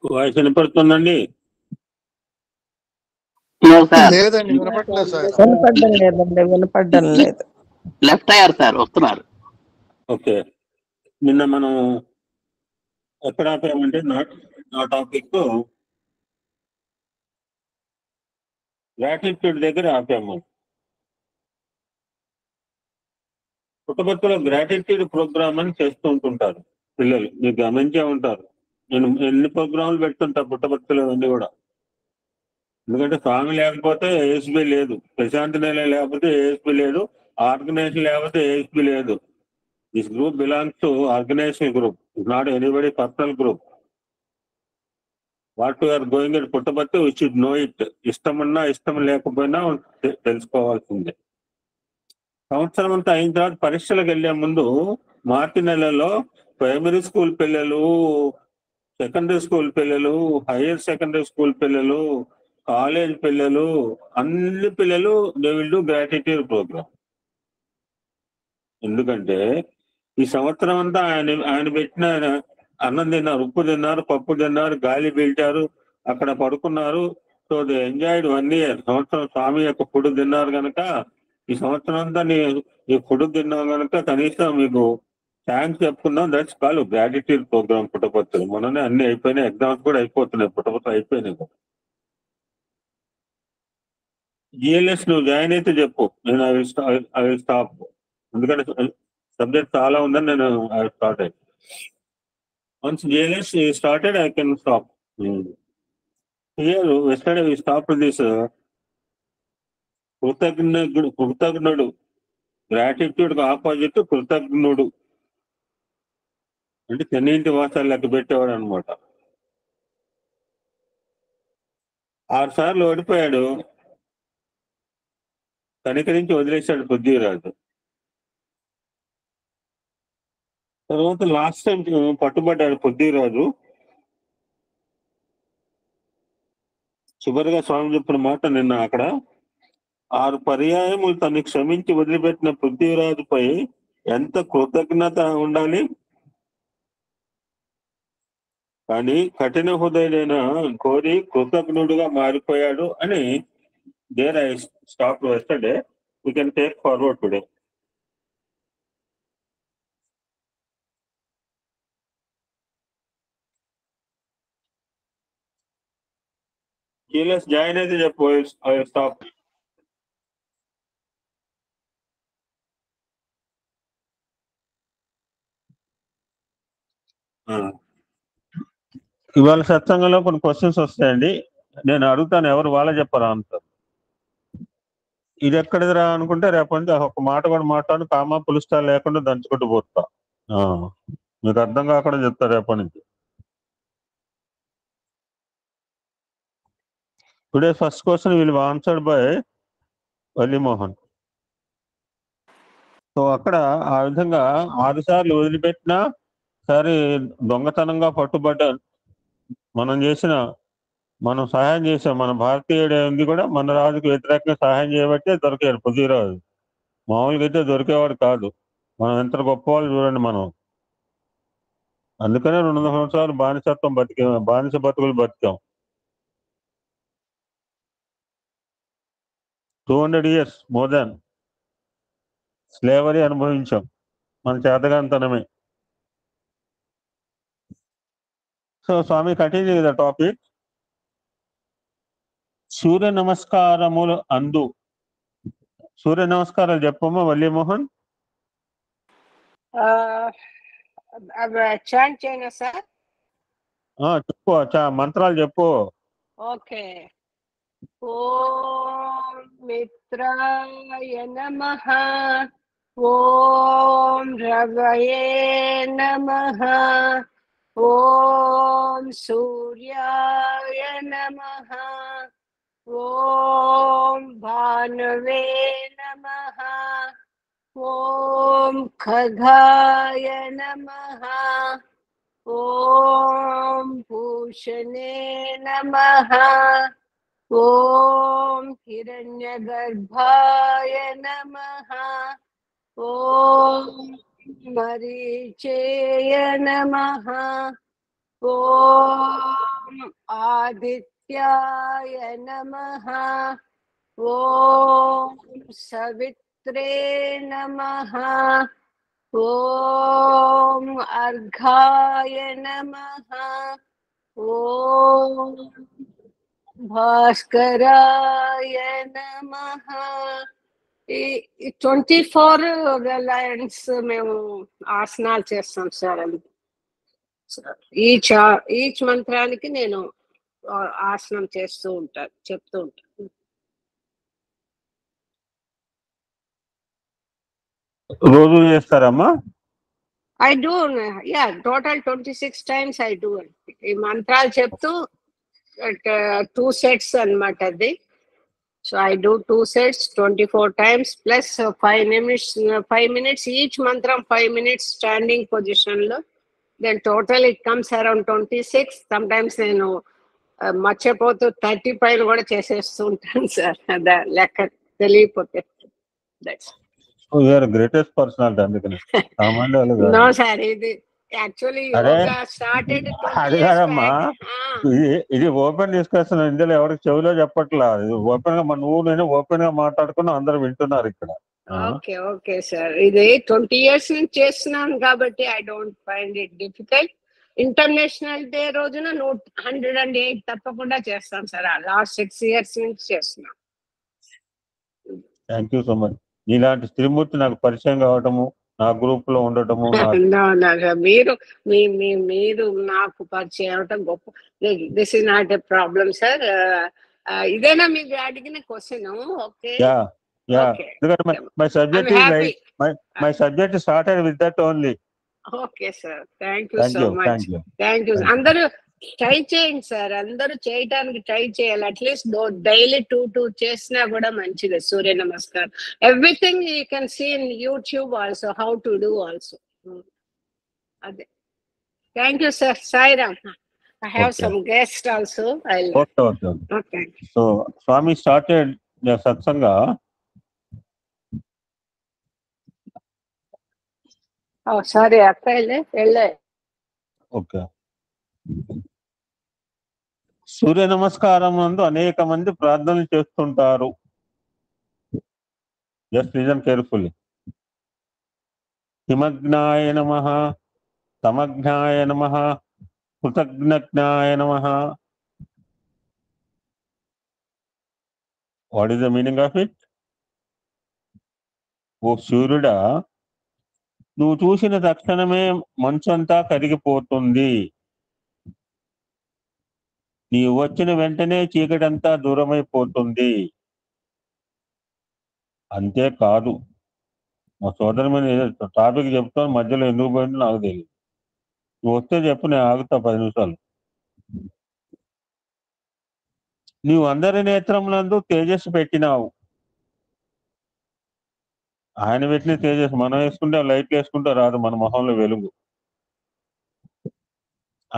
వాయిస్ వినపడుతుందండి? లేదండి, వినపడలేదు సార్. వినపడ్డం లేదండి, వినపడ్డం లేదు. లెఫ్ట్ అయ్యారు సార్, వస్తున్నారు. ఓకే. నిన్న మనం ఎక్కడ ఆపామంటే నా టాపిక్ గ్రాటిట్యూడ్ దగ్గర ఆపాము. పుట్టపర్తిలో గ్రాటిట్యూడ్ ప్రోగ్రామ్ అని చేస్తూ ఉంటుంటారు పిల్లలు, మీరు గమనించే ఉంటారు. నేను ఎన్ని ప్రోగ్రాంలు పెడుతుంటా పుట్టపర్తిలో అన్ని కూడా. ఎందుకంటే స్వామి లేకపోతే ఏఎస్బి లేదు, ప్రశాంత్ నిలయం లేకపోతే ఏఎస్బి లేదు, ఆర్గనైజేషన్ లేకపోతే ఏఎస్బి లేదు. This group belongs to organisation group, it's not anybody personal group. What you're going at Puttaparthi we should know it. ఇష్టమున్నా ఇష్టం లేకపోయినా తెలుసుకోవాల్సిందే. సంవత్సరం అంతా అయిన తర్వాత పరీక్షలకు వెళ్లే ముందు మార్చి నెలలో ప్రైమరీ స్కూల్ పిల్లలు, సెకండరీ స్కూల్ పిల్లలు, హైయర్ సెకండరీ స్కూల్ పిల్లలు, కాలేజ్ పిల్లలు, అన్ని పిల్లలు they will do gratitude program. ఎందుకంటే ఈ సంవత్సరం అంతా ఆయన పెట్టిన అన్నం తిన్నారు, ఉప్పు తిన్నారు, పప్పు తిన్నారు, గాలి పీల్చారు, అక్కడ పడుకున్నారు. So they enjoyed 1 year. సంవత్సరం స్వామి యొక్క ఫుడ్ తిన్నారు కనుక ఈ సంవత్సరం అంతా ఈ ఫుడ్ తిన్నాం కనుక కనీసం మీకు థ్యాంక్స్ చెప్పుకున్నాం. That's call gratitude program Puttaparthi. మొన్ననే అన్ని అయిపోయినాయి, ఎగ్జామ్స్ కూడా అయిపోతున్నాయి, పుట్టపర్తి అయిపోయినాయి. జిఎల్ఎస్ నువ్వు జాయిన్ అయితే చెప్పు, నేను ఐ విల్ స్టాప్. ఎందుకంటే సబ్జెక్ట్ చాలా ఉందని నేను ఐ స్టార్ట్ అయ్యి. Once GLS started I can stop. Here yesterday we stopped this కృతజ్ఞుడు. గ్రాటిట్యూడ్ కి ఆపోజిట్ కృతజ్ఞుడు అంటే తెన్నింటి వాసాలు లెక్క పెట్టేవాడు అనమాట. 6 సార్లు ఓడిపోయాడు, కనికరించి వదిలేశాడు పృథ్వీరాజు. తర్వాత లాస్ట్ టైం పట్టుబడ్డాడు పృథ్వీరాజు. చివరిగా స్వామి చెప్పిన మాట, నిన్న అక్కడ 6 పర్యాయములు తను క్షమించి వదిలిపెట్టిన పృథ్వీరాజుపై ఎంత కృతజ్ఞత ఉండాలి. కానీ కఠిన హృదయుడైన కోరి కృతజ్ఞుడుగా మారిపోయాడు అని there I stop yesterday. We can take forward today. కీలెస్ జాయిన్ అయితే చెప్పు, ఐ స్టాప్. ఇవాళ సత్సంగంలో కొన్ని క్వశ్చన్స్ వస్తాయండి, నేను అడుగుతాను, ఎవరు వాళ్ళ చెప్పరా అంటారు. ఇది ఎక్కడిదిరా అనుకుంటే రేపటి నుంచి ఒక మాట కూడా మాట్లాడు, కామా పులుస్తా లేకుండా దంచుకుంటూ పోతా. మీకు అర్థం కాకుండా చెప్తా రేపటి నుంచి. Today first question will be answered by Vallimohan. So అక్కడ ఆ విధంగా 6 సార్లు వదిలిపెట్టినా సరే దొంగతనంగా పట్టుబడ్డ మనం సహాయం చేసాం. మన భారతీయుడు ఉంది కూడా మన రాజుకు వ్యతిరేకంగా సహాయం చేయబట్టే దొరికాడు పృథ్వీరాజు. మామూలుగా అయితే దొరికేవాడు కాదు. మనం ఎంత గొప్పవాళ్ళు చూడండి మనం. అందుకనే 200 సంవత్సరాలు బానిస బతుకులు బతికాం. 200 years మోర్ దాన్ స్లేవరీ అనుభవించాం మన చేతగాంతనమే. So Swami continue the topic. సూర్య నమస్కారములు అందు. సూర్య నమస్కారాలు చెప్పమ్మా వల్లిమోహన్. చాంట్ చేయనా సార్? చెప్పు, మంత్రాలు చెప్పు. ఓకే. ఓం మిత్రాయ నమః, ఓం రవయే నమః, ఓం సూర్యాయ నమః, ఓం భానువే నమః, ఓం ఖగాయ నమః, ఓం భూషణే నమః, ఓం హిరణ్యగర్భాయ నమః, ఓం మరీచేయ నమః, ఓం ఆదిత్యాయ నమః, ఓం సవిత్రే నమః, ఓం అర్ఘాయ నమః, ఓం భాస్కరాయ నమః. ఈ 24 లైన్స్ మేము ఆసనాలు చేస్తాం సార్. ఈచ్ మంత్రానికి నేను ఆసనం చెప్తూ ఉంటాను. రోజు చేస్తారమ్మా? I do, yeah, total 26 times I do. ఈ మంత్రాలు చెప్తూ 2 sets అన్నమాట అది. So I do 2 sets 24 times plus 5 minutes each mantram, 5 minutes standing position lo. Then total it comes around 26. Sometimes నేను మర్చిపోతూ 35 కూడా చేసేస్తూ ఉంటాను సార్, అదా లెక్క తెలియపోతే. గ్రేటెస్ట్ పర్సనాలిటీ అందుకని. నో సార్, ఇది యాక్చువల్లీ అరే యోగా స్టార్టెడ్ 20 అది years కాదమ్మా, back. ఇది ఓపెన్ డిస్కషన్, ఇందులో ఎవరికి చెవిలో చెప్పట్లా. ఓపెన్ గా నువ్వు నేను ఓపెన్ గా మాట్లాడుకుని అందరు వింటున్నారు ఇక్కడ. ఓకే ఓకే సార్, ఇది 20 years నుంచి చేస్తున్నాను కాబట్టి I don't find it difficult. International day రోజున 108 తప్పకుండా చేస్తాం సార్. లాస్ట్ 6 years నుంచి చేస్తున్నాం. Thank you so much. ఇలాంటి శ్రీమూర్తి నాకు పరిచయం కావటము, నా గ్రూప్ లో ఉండటము, మీరు మీరు నాకు పరిచయం అవటం గొప్ప. This is not a problem sir. ఇదేనా మీరు అడిగిన question? Okay my subject is like my subject started with that only. Okay sir, thank you so much. Thank you. అందరూ ట్రై చేయండి సార్, అందరూ చేయటానికి ట్రై చేయాలి. అట్లీస్ట్ డైలీ 2 చేసినా కూడా మంచిది. సూర్య నమస్కారం, everything you can see in YouTube also, how to do also. అదే, thank you sir. Sairam. I have some guests also. Okay. So Swami started the satsanga. Oh, sorry, akka elle. Okay. సూర్య నమస్కారం నందు అనేక మంది ప్రార్థనలు చేస్తుంటారు. Just listen carefully. హిమగ్నాయ నమః, సమగ్నాయ నమః, కృతజ్ఞజ్ఞాయ నమః. What is the meaning of it? ఓ సూర్యుడా, నువ్వు చూసిన తక్షణమే మంచంతా కరిగిపోతుంది. నీవు వచ్చిన వెంటనే చీకటంతా దూరమైపోతుంది. అంతేకాదు, మా సోదరు మీద టాపిక్ చెప్తాను, మధ్యలో ఎందుకు పోయిందో నాకు తెలియదు. నువ్వు వస్తే చెప్పు, నేను ఆగుతా 10 నిమిషాలు. నీవు అందరి నేత్రములందు తేజస్సు పెట్టినావు. ఆయన పెట్టిన తేజస్సు మనం వేసుకుంటే, లైట్లు వేసుకుంటే రాదు మన మొహంలో వెలుగు.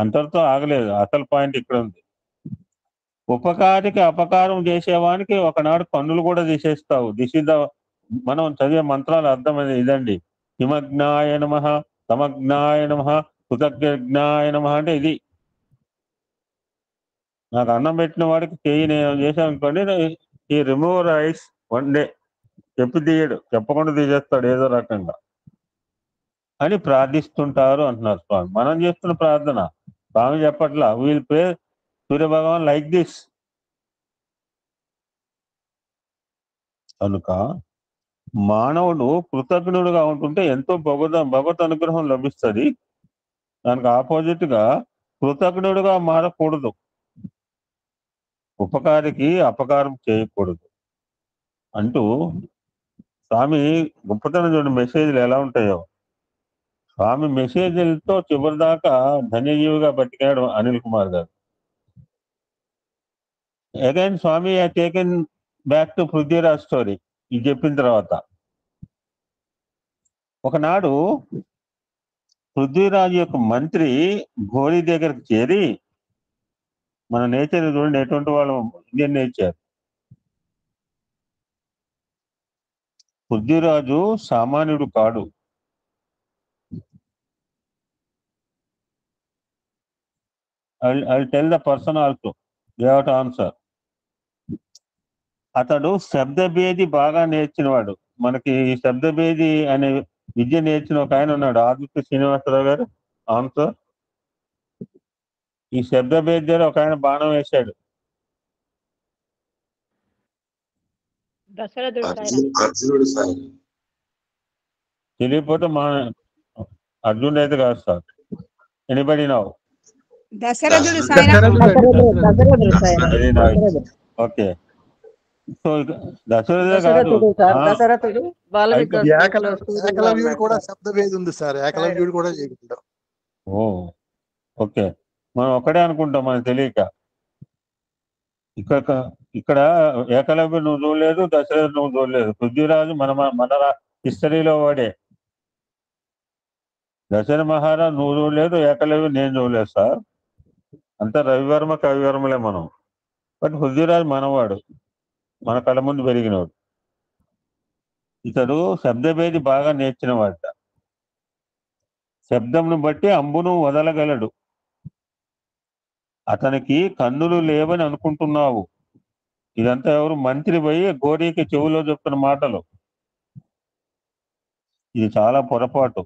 అంతటితో ఆగలేదు, అసలు పాయింట్ ఇక్కడ ఉంది. ఉపకారికి అపకారం చేసేవానికి ఒకనాడు కన్నులు కూడా తీసేస్తావు. మనం చదివే మంత్రాల అర్థమైంది ఇదండి. హిమజ్ఞాయ నమః, సమజ్ఞాయ నమః, కృతజ్ఞాయ నమః అంటే ఇది. నాకు అన్నం పెట్టిన వాడికి చెయ్యి నేను చేశాను అనుకోండి, ఈ రిమూవ్ రైస్ వన్ డే చెప్పి తీయడు, చెప్పకుండా తీసేస్తాడు ఏదో రకంగా అని ప్రార్థిస్తుంటారు అంటున్నారు స్వామి. మనం చేస్తున్న ప్రార్థన స్వామి చెప్పట్లా. We'll pray Surya Bhagavan like this. కనుక మానవుడు కృతజ్ఞుడుగా ఉంటుంటే ఎంతో భగవత్ అనుగ్రహం లభిస్తుంది. దానికి ఆపోజిట్ గా కృతజ్ఞుడుగా మారకూడదు, ఉపకారికి అపకారం చేయకూడదు అంటూ స్వామి గొప్పతనం చూడండి. మెసేజ్లు ఎలా ఉంటాయో. స్వామి మెసేజ్లతో చివరిదాకా ధన్యజీవిగా బతికాడు అనిల్ కుమార్ గారు. Again Swami taken back to Prithviraj story. ఇది చెప్పిన తర్వాత ఒకనాడు పృథ్వీరాజు యొక్క మంత్రి ఘోరీ దగ్గరకు చేరి, మన నేచర్ చూడండి ఎటువంటి వాళ్ళు, ఇండియన్ నేచర్. పృథ్వీరాజు సామాన్యుడు కాడు. I'll tell the person also. They have to answer. అతడు శబ్దభేది బాగా నేర్చినవాడు. మనకి ఈ శబ్దభేది అనే విద్య నేర్చిన ఒక ఆయన ఉన్నాడు, ఆదిత్య శ్రీనివాసరావు గారు. ఆన్సర్. ఈ శబ్దభేది దగ్గర ఒక ఆయన బాణం వేశాడు. తెలియకపోతే మా అర్జునుడు అయితే కాదు సార్. Anybody now? దశరథుడు. ఓకే, సో దశరథుడే కాదు, దశరథుడు ఏకలవ్యుడు కూడా శబ్దభేది ఉంది సార్. ఏకలవ్యుడు కూడా చేయకుండా. ఓ ఓకే, మనం ఒక్కడే అనుకుంటాం మనకు తెలియక. ఇక్కడ ఏకలవ్యుడు నువ్వు చూడలేదు, దశరథుడు నువ్వు చూడలేదు. పృథ్వీరాజు మన హిస్టరీలో వాడే. దశరథ మహారాజు నువ్వు చూడలేదు, ఏకలవ్యుడు నేను చూడలేదు సార్. అంతా రవివర్మ కవివర్మలే మనం. బట్ పృథ్వీరాజు మనవాడు, మన కళ్ళ ముందు పెరిగినవాడు. ఇతడు శబ్దభేది బాగా నేర్చినవాడ. శబ్దంను బట్టి అంబును వదలగలడు. అతనికి కన్నులు లేవని అనుకుంటున్నావు. ఇదంతా ఎవరు? మంత్రి పోయి గోరీకి చెవులో చెప్తున్న మాటలు. ఇది చాలా పొరపాటు.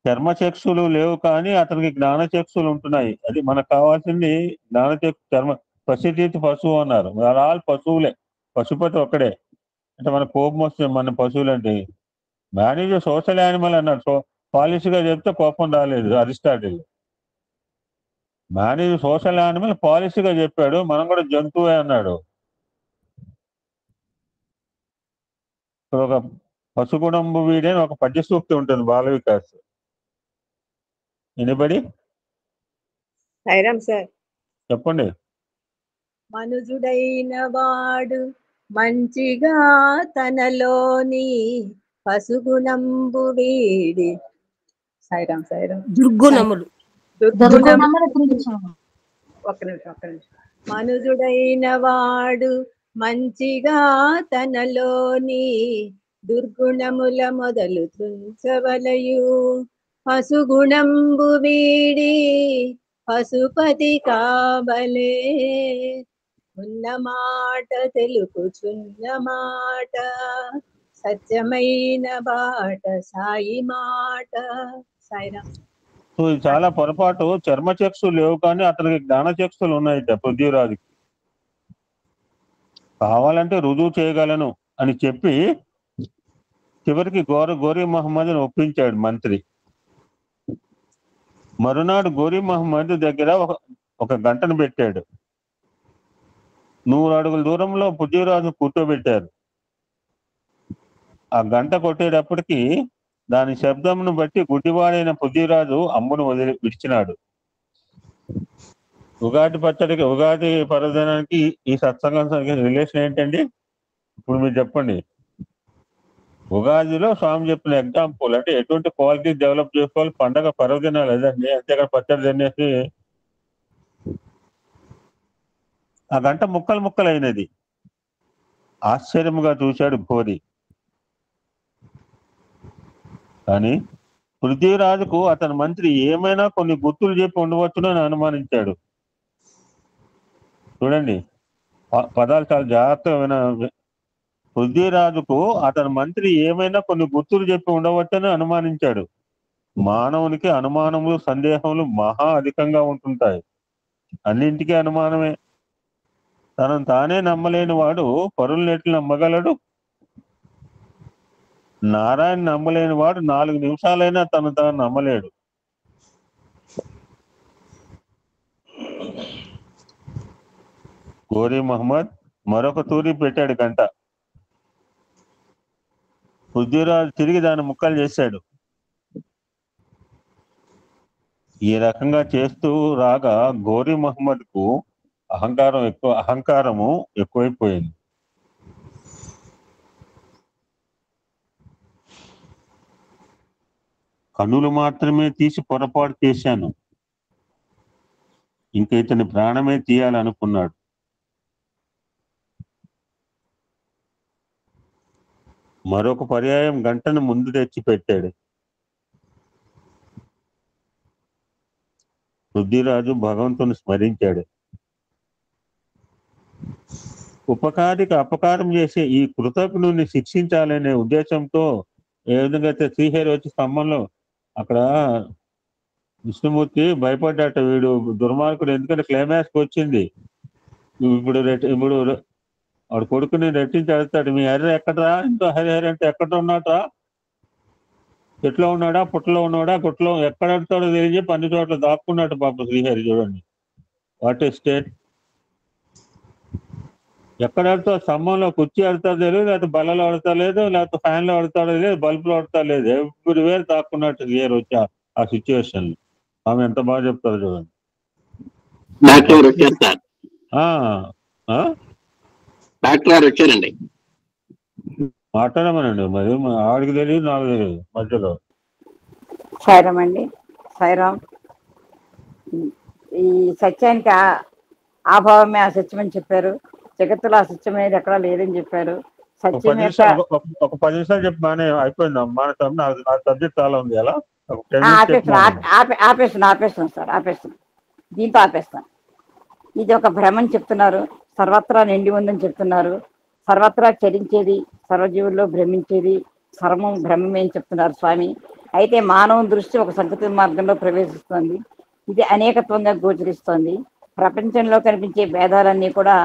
చర్మచక్షులు లేవు కానీ అతనికి జ్ఞానచక్షులు ఉంటున్నాయి. అది మనకు కావాల్సింది. చర్మ పశుతీతి పశువు అన్నారు. ఆల్ పశువులే. పశుపతి ఒక్కడే. అంటే మన కోపం వస్తుంది మన పశువులు అంటే. మేనేజ్ సోషల్ యానిమల్ అన్నాడు. పాలిష్ గా చెప్తే కోపం రాలేదు Aristotle. Manage social animal polish గా చెప్పాడు. మనం కూడా జంతువే అన్నాడు. ఇప్పుడు ఒక పశుగుణంబు వీడే ఒక పద్య సూక్తి ఉంటుంది బాల వికాస్. Anybody Sairam sir. చెప్పండి. మనుజుడైన వాడు మంచిగా తనలోని పసుగుణంబు వీడి. సాయిరామ్ సాయిరామ్. దుర్గుణములు. ఒక్క నిమిషం. మనుజుడైన వాడు మంచిగా తనలోని దుర్గుణముల మొదలు తుంచవలయు. పసుగుణంబు వీడి పశుపతి కాబలే. ఉన్న మాట తెలుపుచున్న మాట సత్యమైన బాట సాయి మాట. సాయిరామ్. సో ఇది చాలా పొరపాటు. చర్మచక్షులు లేవు కానీ అతనికి జ్ఞానచక్షులు ఉన్నాయి పృథ్వీరాజుకి. కావాలంటే రుజువు చేయగలను అని చెప్పి చివరికి గోరీ మహమ్మద్ని ఒప్పించాడు మంత్రి. మరునాడు గోరీ మహమ్మద్ దగ్గర ఒక గంటను పెట్టాడు. 100 అడుగుల దూరంలో పృథ్వీరాజు కూర్చోబెట్టారు. ఆ గంట కొట్టేటప్పటికి దాని శబ్దంను బట్టి గుడ్డివాడైన పృథ్వీరాజు అంబును విడిచినాడు. ఉగాది పర్వదినానికి ఈ సత్సంగానికి రిలేషన్ ఏంటండి? ఇప్పుడు మీరు చెప్పండి. ఉగాదిలో స్వామి చెప్పిన ఎగ్జాంపుల్ అంటే ఎటువంటి క్వాలిటీ డెవలప్ చేసుకోవాలి. పండగ పర్వదినాలు అదండి. అంతేగా పచ్చడి తినేసి ఆ గంట ముక్కలు అయినది. ఆశ్చర్యముగా చూశాడు గోరి. కానీ పృథ్వీరాజుకు అతని మంత్రి ఏమైనా కొన్ని గుర్తులు చెప్పి ఉండవచ్చును అని అనుమానించాడు. చూడండి, పదాలు చాలా జాగ్రత్తగా. పృథ్వీరాజుకు అతని మంత్రి ఏమైనా కొన్ని గుర్తులు చెప్పి ఉండవచ్చని అనుమానించాడు. మానవునికి అనుమానములు సందేహములు మహా అధికంగా ఉంటుంటాయి. అన్నింటికీ అనుమానమే. తనను తానే నమ్మలేని వాడు పరులను ఎట్లు నమ్మగలడు? నారాయణ నమ్మలేని వాడు 4 నిమిషాలైనా తను తాను నమ్మలేడు. గోరీ మహమ్మద్ మరొక తూరి పెట్టాడు గంట. పృథ్వీరాజు తిరిగి దాన్ని ముక్కలు చేశాడు. ఈ రకంగా చేస్తూ రాగా గోరీ మహమ్మద్ కు అహంకారము ఎక్కువైపోయింది. కన్నులు మాత్రమే తీసి పొరపాటు చేశాను, ఇంక ఇతని ప్రాణమే తీయాలనుకున్నాడు. మరొక పర్యాయం గంటను ముందు తెచ్చి పెట్టాడు. పృథ్వీరాజు భగవంతుని స్మరించాడు. ఉపకారికి అపకారం చేసే ఈ కృతజ్ఞుని శిక్షించాలనే ఉద్దేశంతో ఏ విధంగా అయితే శ్రీహరి వచ్చి స్తంభంలో అక్కడ విష్ణుమూర్తి భయపడ్డాట. వీడు దుర్మార్గుడు, ఎందుకంటే క్లైమాక్స్కి వచ్చింది. ఇప్పుడు వాడు కొడుకుని రెట్టించి అడుగుతాడు, మీ హరి ఎక్కడరా? ఇంకో హరిహరి అంటే ఎక్కడ ఉన్నాడా? చెట్లో ఉన్నాడా, పుట్టలో ఉన్నాడా, గుట్లో ఎక్కడ అడుగుతాడో తెలియజేసి అన్ని చోట్ల దాక్కున్నాడు పాప శ్రీహరి. చూడండి వాట్ ఏ స్టేట్. ఎక్కడ ఆడుతా? స్తంభంలో కుర్చీ ఆడుతా తెలియదు, లేకపోతే బల్లలో ఆడుతా లేదు, లేకపోతే ఫ్యాన్ లో ఆడుతాడో లేదు, బల్బులో ఆడుతా లేదు. ఎవ్రీ వేరు దాక్కున్నట్టు శ్రీహరి వచ్చి ఆ సిచ్యువేషన్ లో. ఆమె ఎంత బాగా చెప్తారు చూడండి. డాక్టర్ వచ్చారండి, మాట్లాడమనండి. మరి ఆవిడికి తెలియదు, నాకు తెలియదు మధ్యలో. సాయిరామ్ అండి. సాయిరామ్. ఈ సత్యానికి ఆ భావమే ఆ సత్యం అని చెప్పారు. జగత్తులో ఆ సత్యం అనేది ఎక్కడా లేదని చెప్పారు. సత్యం యొక్క ఒక 10 నిమిషాలు చెప్పి బాగానే అయిపోయింది. మన సబ్జెక్ట్ చాలా ఉంది అలా. ఒక 10 minutes చెప్పి ఆపేస్తాను సార్, ఆపేస్తాను, దీంతో ఆపేస్తాను. ఇది ఒక భ్రమని చెప్తున్నారు, సర్వత్రా నిండి ఉందని చెప్తున్నారు, సర్వత్రా చరించేది, సర్వజీవుల్లో భ్రమించేది సర్వం భ్రమమే అని చెప్తున్నారు స్వామి. అయితే మానవ దృష్టి ఒక సంకుచిత మార్గంలో ప్రవేశిస్తోంది. ఇది అనేకత్వంగా గోచరిస్తోంది. ప్రపంచంలో కనిపించే భేదాలన్నీ కూడా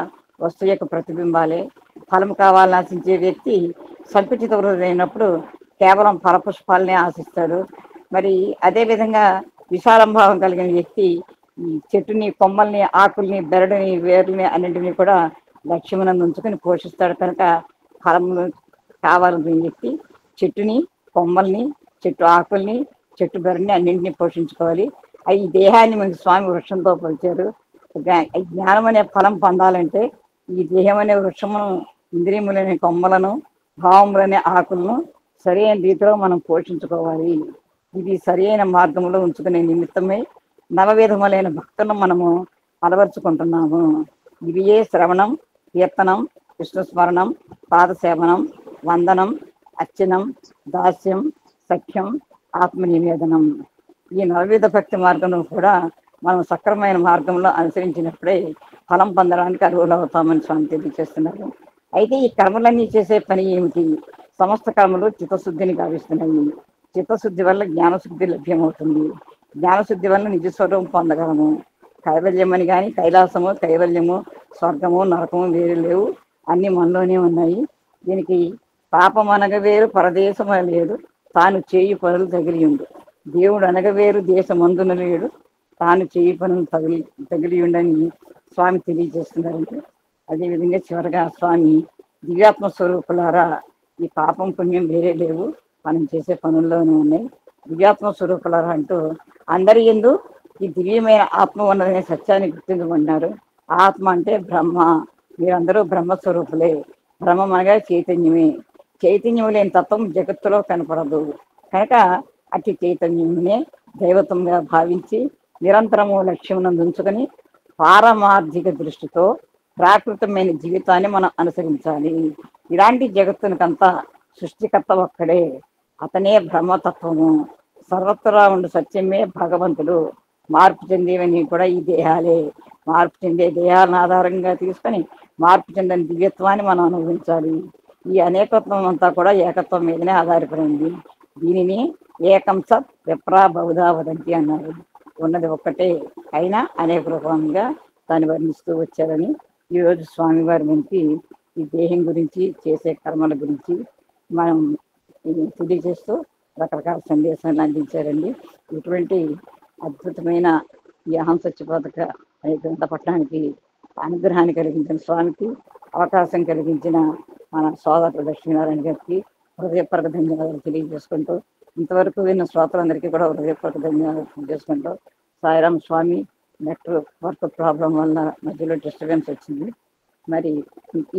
వస్తువు యొక్క ప్రతిబింబాలే. ఫలం కావాలని ఆశించే వ్యక్తి సంకుచిత హృదయమైనప్పుడు కేవలం ఫలపుష్పాలనే ఆశిస్తాడు. మరి అదేవిధంగా విశాలంభావం కలిగిన వ్యక్తి ఈ చెట్టుని, కొమ్మల్ని, ఆకుల్ని, బెరడుని, వేర్లని అన్నింటినీ కూడా లక్ష్యమునందు ఉంచుకొని పోషిస్తాడు. కనుక ఫలములు కావాలని వ్యక్తి చెట్టుని, కొమ్మల్ని, చెట్టు ఆకుల్ని, చెట్టు బెరడుని అన్నింటినీ పోషించుకోవాలి. ఈ దేహాన్ని మనకి స్వామి వృక్షంతో పోల్చారు. జ్ఞానం అనే ఫలం పొందాలంటే ఈ దేహం అనే వృక్షమును, ఇంద్రియములనే కొమ్మలను, భావములనే ఆకులను సరైన రీతిలో మనం పోషించుకోవాలి. ఇది సరైన మార్గంలో ఉంచుకునే నిమిత్తమై నవవిధములైన భక్తులను మనము అలవర్చుకుంటున్నాము. ఇవియే శ్రవణం, కీర్తనం, విష్ణుస్మరణం, పాదసేవనం, వందనం, అర్చనం, దాస్యం, సఖ్యం, ఆత్మనివేదనం. ఈ నవవిధ భక్తి మార్గంలో కూడా మనం సక్రమైన మార్గంలో అనుసరించినప్పుడే ఫలం పొందడానికి అర్హులవుతామని స్వామి తెలియజేస్తున్నారు. అయితే ఈ కర్మలన్నీ చేసే పని ఏమిటి? సమస్త కర్మలు చిత్తశుద్ధిని గావిస్తున్నాయి. చిత్తశుద్ధి వల్ల జ్ఞానశుద్ధి లభ్యమవుతుంది. జ్ఞానశుద్ధి వల్ల నిజస్వరూపం పొందగలము. కైవల్యమని కానీ కైలాసము, కైవల్యము, స్వర్గము, నరకము వేరు లేవు, అన్ని మనలోనే ఉన్నాయి. దీనికి పాపం అనగ వేరు, పరదేశం లేదు, తాను చేయి పనులు తగిలి ఉండు. దేవుడు అనగ వేరు, దేశమందున లేడు, తాను చేయి పనులు తగిలి ఉండని స్వామి తెలియజేస్తున్నారంటే. అదేవిధంగా చివరిగా స్వామి దివ్యాత్మ స్వరూపులారా, ఈ పాపం పుణ్యం వేరే లేవు, మనం చేసే పనుల్లోనే ఉన్నాయి. దివ్యాత్మ స్వరూపులారా అంటూ అందరి యందు ఈ దివ్యమైన ఆత్మ ఉన్నదనే సత్యాన్ని గుర్తించమన్నారు. ఆత్మ అంటే బ్రహ్మ, మీరందరూ బ్రహ్మస్వరూపులే. బ్రహ్మం అనగా చైతన్యమే. చైతన్యం లేని తత్వం జగత్తులో కనపడదు. కనుక అట్టి చైతన్యమునే దైవత్వంగా భావించి నిరంతరము లక్ష్యమునందు ఉంచుకొని పారమార్థిక దృష్టితో ప్రాకృతమైన జీవితాన్ని మనం అనుసరించాలి. ఇలాంటి జగత్తునికంతా సృష్టికర్త ఒక్కడే, అతనే బ్రహ్మతత్వము. సర్వత్రా ఉండు సత్యమే భగవంతుడు. మార్పు చెందేవని కూడా ఈ దేహాలే. మార్పు చెందే దేహాలను ఆధారంగా తీసుకొని మార్పు చెందని దివ్యత్వాన్ని మనం అనుభవించాలి. ఈ అనేకత్వం అంతా కూడా ఏకత్వం మీదనే ఆధారపడింది. దీనిని ఏకం సత్ విప్రా బహుధా వదంతి అన్నారు. ఉన్నది ఒక్కటే అయినా అనేక రూపంగా దాన్ని వర్ణిస్తూ వచ్చారని ఈరోజు స్వామివారి గురించి, ఈ దేహం గురించి, చేసే కర్మల గురించి మనం తెలియజేస్తూ రకరకాల సందేశాలను అందించారండి. ఇటువంటి అద్భుతమైన ఈ అహం సత్యబోధక అనే గ్రంథ పట్టణానికి అనుగ్రహాన్ని కలిగించిన స్వామికి, అవకాశం కలిగించిన మన సోదరు లక్ష్మీనారాయణ గారికి హృదయపూర్వక ధన్యవాదాలు తెలియజేసుకుంటూ, ఇంతవరకు విన్న శ్రోతలందరికీ కూడా హృదయపూర్వక ధన్యవాదాలు తెలియజేసుకుంటూ, సాయిరాం స్వామి నెట్వర్క్ ప్రాబ్లం వల్ల మధ్యలో డిస్టర్బెన్స్ వచ్చింది. మరి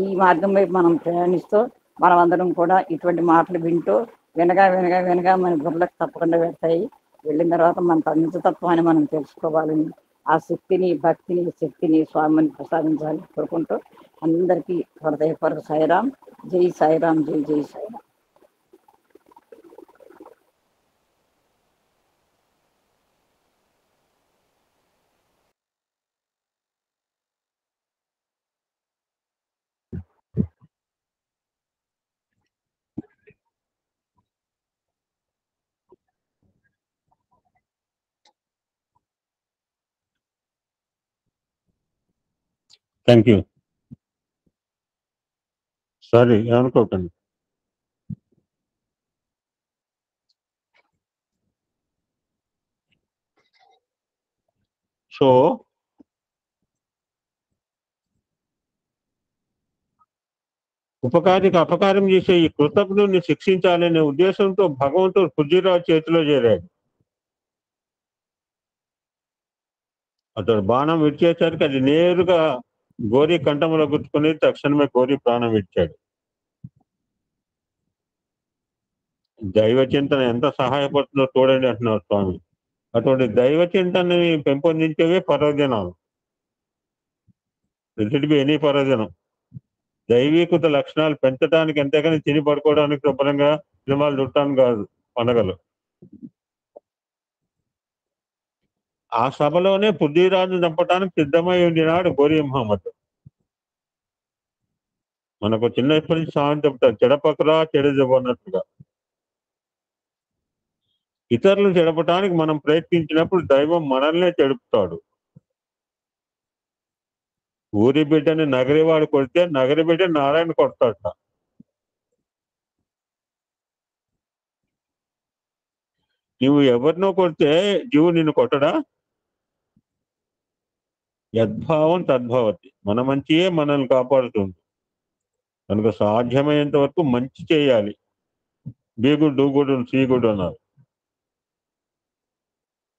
ఈ మార్గం వైపు మనం ప్రయాణిస్తూ మనం అందరం కూడా ఇటువంటి మాటలు వింటూ వినగా మన బుర్రకు తప్పకుండా పెడతాయి. వెళ్ళిన తర్వాత మన తత్వాన్ని మనం తెలుసుకోవాలని, ఆ శక్తిని, భక్తిని, శక్తిని స్వామిని ప్రసాదించాలని కోరుకుంటూ అందరికీ హృదయపూర్వక సాయిరాం. జై సాయిరాం, జై జై సాయిరాం. Thank you. సారీ, ఏమనుకోకండి. సో ఉపకారికి అపకారం చేసే ఈ కృతజ్ఞుడిని శిక్షించాలనే ఉద్దేశంతో భగవంతుడు కుజీరావు చేతిలో చేరాడు. అతడు బాణం విడిచేసరికి అది నేరుగా గోరి కంఠంలో గుర్తుకుని తక్షణమే గోరి ప్రాణం విడిచాడు. దైవ చింతన ఎంత సహాయపడుతుందో చూడండి అంటున్నారు స్వామి. అటువంటి దైవ చింతనని పెంపొందించేవే పర్వదినాలు. ఇట్ బి ఎనీ పర్వదినం. దైవీకృత లక్షణాలు పెంచడానికి, ఎంతగానో తిని పడుకోవడానికి, శుభ్రంగా సినిమాలు చుట్టానికి కాదు పండగలు. ఆ సభలోనే పృథ్వీరాజును చంపడానికి సిద్ధమై ఉండినాడు గోరీ మహమ్మద్. మనకు చిన్నప్పటి నుంచి సాయం చెప్తారు, చెడపకరా చెడు అన్నట్టుగా. ఇతరులు చెడపడానికి మనం ప్రయత్నించినప్పుడు దైవం మనల్నే చెడుపుతాడు. ఊరి బిడ్డని నగరివాడు కొడితే నగరి బిడ్డ నారాయణ కొడతాట. నువ్వు ఎవరినో కొడితే జీవు నిన్ను కొట్టడా? యద్భావం తద్భవతి. మన మంచియే మనల్ని కాపాడుతుంది. కనుక సాధ్యమైనంత వరకు మంచి చేయాలి. Be good, do good, see good అన్నారు.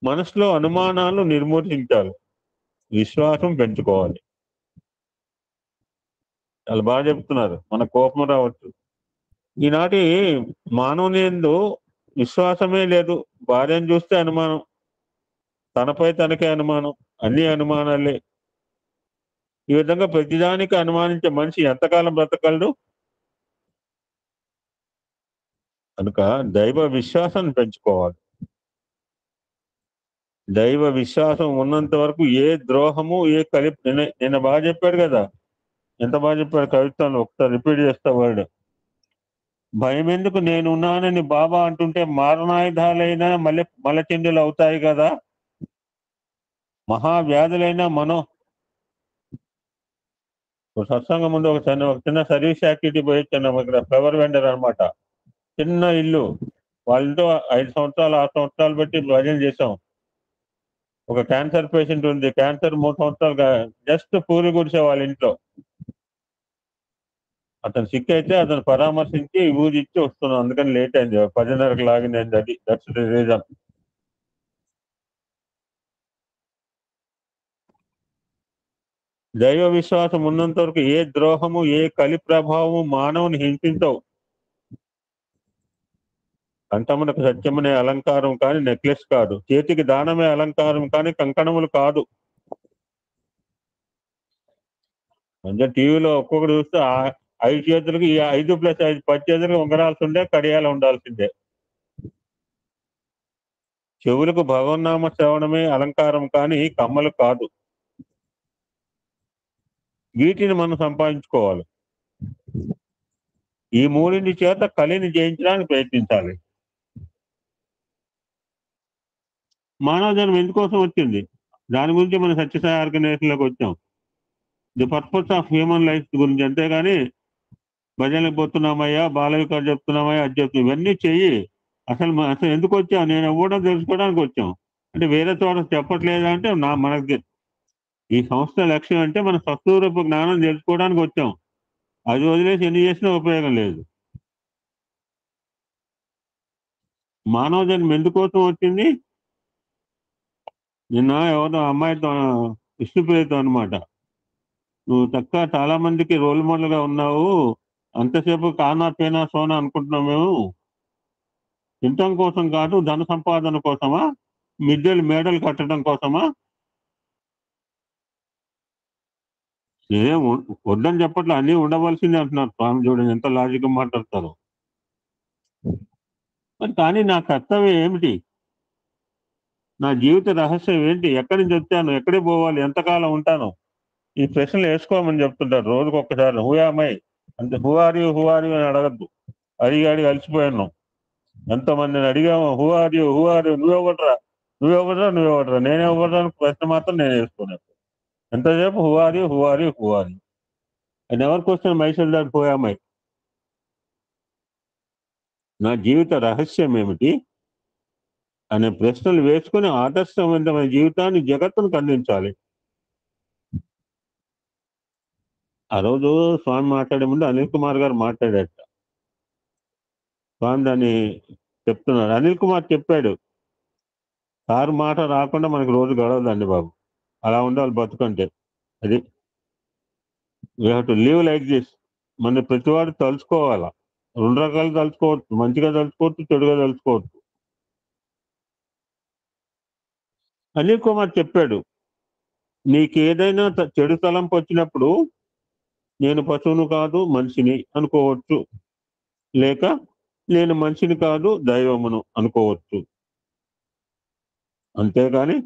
మనసులో అనుమానాలు నిర్మూలించాలి, విశ్వాసం పెంచుకోవాలి. వాళ్ళు బాగా చెప్తున్నారు. మన కోపం రావచ్చు. ఈనాటి మానవుని యందు విశ్వాసమే లేదు. భార్యను చూస్తే అనుమానం, తనపై తనకే అనుమానం, అన్ని అనుమానాలే. ఈ విధంగా ప్రతిదానికి అనుమానించే మనిషి ఎంతకాలం బ్రతకగలడు? కనుక దైవ విశ్వాసాన్ని పెంచుకోవాలి. దైవ విశ్వాసం ఉన్నంత వరకు ఏ ద్రోహము, ఏ నిన్న బాగా చెప్పాడు కదా, ఎంత బాగా చెప్పాడు కవిత్వంలో. ఒకసారి రిపీట్ చేస్తా వర్డ్. భయం ఎందుకు, నేనున్నానని బాబా అంటుంటే మారణాయుధాలైనా మల్లచెండులు అవుతాయి కదా, మహావ్యాధులైనా సత్సంగం ముందు ఒక చిన్న సర్వీస్ యాక్టివిటీ పోయి ఇక్కడ ఫ్లవర్ వెండర్ అనమాట. చిన్న ఇల్లు, వాళ్ళతో 5 సంవత్సరాలు 6 సంవత్సరాలు బట్టి భజన చేసాం. ఒక క్యాన్సర్ పేషెంట్ ఉంది, క్యాన్సర్ 3 సంవత్సరాలుగా జస్ట్ పూరి గుడిసే వాళ్ళ ఇంట్లో. అతను సిక్ అయితే అతను పరామర్శించి ఊరి ఇచ్చి వస్తున్నాం. అందుకని లేట్ అయింది, 10:30కి లాగిన్ అయింది. అది దట్స్ ది రీజన్. దైవ విశ్వాసం ఉన్నంత వరకు ఏ ద్రోహము, ఏ కలి ప్రభావము మానవుని హింసించవు. కంఠమునకు సత్యమనే అలంకారం కానీ నెక్లెస్ కాదు, చేతికి దానమే అలంకారం కానీ కంకణములు కాదు. అంటే టీవీలో ఒక్కొక్కటి చూస్తే 5 చేతులకి 5+5 10 చేతులకు ఉంగరాల్సిందే, కడియాలు ఉండాల్సిందే. చెవులకు భగవన్నామ శ్రవణమే అలంకారం కానీ కమ్మలు కాదు. వీటిని మనం సంపాదించుకోవాలి. ఈ మూడింటి చేత కలిని జయించడానికి ప్రయత్నించాలి. మానవ జన్మ ఎందుకోసం వచ్చింది, దాని గురించి మనం సత్యసాయి ఆర్గనైజేషన్లోకి వచ్చాం. The purpose of human life గురించి. అంతేగాని భజనలకు పోతున్నామయ్యా, బాలవికారు చెప్తున్నామయ్యా, అది చెప్తున్నాం, ఇవన్నీ చెయ్యి. అసలు ఎందుకు వచ్చాం? నేను ఇవ్వడం తెలుసుకోవడానికి వచ్చాం. అంటే వేరే చోట చెప్పట్లేదా అంటే మనకి ఈ సంస్థ లక్ష్యం అంటే మన సత్వరూప జ్ఞానం తెలుసుకోవడానికి వచ్చాం. అది వదిలేసి ఎన్ని చేసినా ఉపయోగం లేదు. మానవ జన్మ ఎందుకోసం వచ్చింది? నిన్న ఎవరో అమ్మాయితో, విష్ణుప్రియతో అనమాట, నువ్వు చక్కగా చాలా మందికి రోల్ మోడల్ గా ఉన్నావు, అంతసేపు కానా పేనా సోనా అనుకుంటున్నాం మేము, తినటం కోసం కాదు, ధన సంపాదన కోసమా, మిద్దెలు మేడలు కట్టడం కోసమా? నేనేం వద్దని చెప్పట్లే, అన్నీ ఉండవలసిందే అంటున్నారు స్వామి. చూడండి ఎంత లాజిక్ మాట్లాడతారు. మరి కానీ నా కర్తవ్యం ఏమిటి, నా జీవిత రహస్యం ఏంటి, ఎక్కడి నుంచి వచ్చాను, ఎక్కడికి పోవాలి, ఎంతకాలం ఉంటాను? ఈ ప్రశ్నలు వేసుకోమని చెప్తుంటారు రోజుకు ఒక్కసారి. హూయామై అంటే హూ ఆర్ యూ అని అడగద్దు. అడిగి అలసిపోయాను. ఎంతమందిని అడిగాము, హూ ఆర్ యూ, నువ్వెవడరా, నేనే ఇవ్వడానికి ప్రశ్న మాత్రం నేను వేసుకున్నాను. ఎంతసేపు who are you. I never question myself that who am I. నా జీవిత రహస్యం ఏమిటి అనే ప్రశ్నలు వేసుకుని ఆదర్శవంతమైన జీవితాన్ని జగత్తును అందించాలి. ఆ రోజు స్వామి మాట్లాడే ముందు అనిల్ కుమార్ గారు మాట్లాడాట. స్వామి దాన్ని చెప్తున్నారు. అనిల్ కుమార్ చెప్పాడు, సార్ మాట రాకుండా మనకు రోజు గడవదండి బాబు, అలా ఉండాలి బతుకంటే. అది we have to live like this. మన ప్రతివాడు తలుచుకోవాలా. 2 రకాలు తలుచుకోవచ్చు, మంచిగా తలుచుకోవచ్చు, చెడుగా తలుచుకోవచ్చు. అనిల్ కుమార్ చెప్పాడు, నీకు ఏదైనా చెడు తలంపు వచ్చినప్పుడు నేను పశువును కాదు మనిషిని అనుకోవచ్చు, లేక నేను మనిషిని కాదు దైవమును అనుకోవచ్చు. అంతేగాని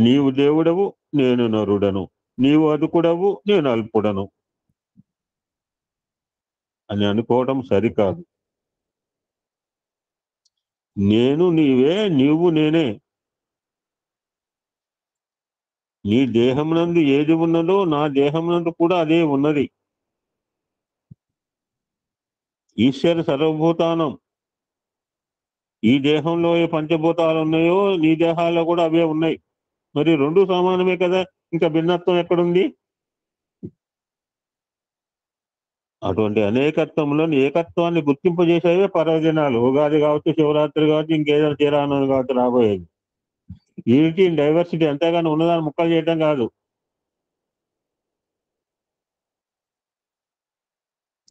నీవు దేవుడవు నేను నరుడను, నీవు అదుకుడవు నేను అల్పుడను అని అనుకోవడం సరికాదు. నేను నీవే, నీవు నేనే. నీ దేహమునందు ఏది ఉన్నదో నా దేహమునందు కూడా అదే ఉన్నది. ఈశ్వర సర్వభూతానం. ఈ దేహంలో ఏ పంచభూతాలు ఉన్నాయో నీ దేహాల్లో కూడా అవే ఉన్నాయి. మరి రెండు సమానమే కదా, ఇంకా భిన్నత్వం ఎక్కడుంది? అటువంటి అనేకత్వంలోని ఏకత్వాన్ని గుర్తింపజేసేవే పర్వదినాలు. ఉగాది కావచ్చు, శివరాత్రి కావచ్చు, ఇంకేదైనా శ్రీరామనవమి కావచ్చు రాబోయేది. యూనిటీ ఇన్ డైవర్సిటీ, అంతేగాని ఉన్నదాన్ని ముక్కలు చేయటం కాదు.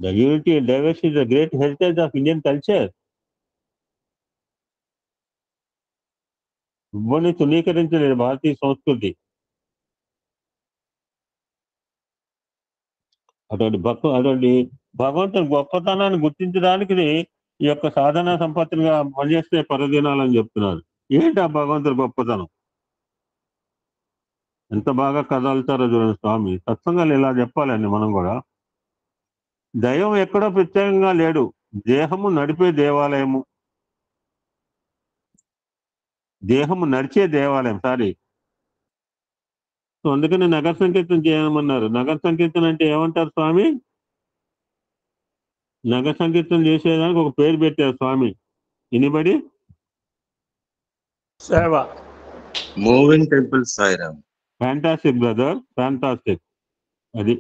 The unity in diversity the great heritage of Indian culture. ఇవ్వని తునీకరించలేదు భారతీయ సంస్కృతి. అటువంటి భగవంతుని గొప్పతనాన్ని గుర్తించడానికి ఈ యొక్క సాధనా సంపత్తిగా పనిచేస్తే పర్వదినాలని చెప్తున్నారు. ఏంటి ఆ భగవంతుడి గొప్పతనం? ఎంత బాగా కదలుతారో చూడండి స్వామి. సత్సంగాలు ఇలా చెప్పాలండి మనం కూడా. దైవం ఎక్కడో ప్రత్యేకంగా లేడు, దేహము నడిపే దేవాలయము, దేహము నడిచే దేవాలయం. సో అందుకని నగర సంకీర్తన చేయమన్నారు. నగర సంకీర్తన అంటే ఏమంటారు స్వామి? నగర సంకీర్తన చేసేదానికి ఒక పేరు పెట్టారు స్వామి. ఎనిబడి? సేవ. Moving temple Sairam. Fantastic brother, fantastic. అది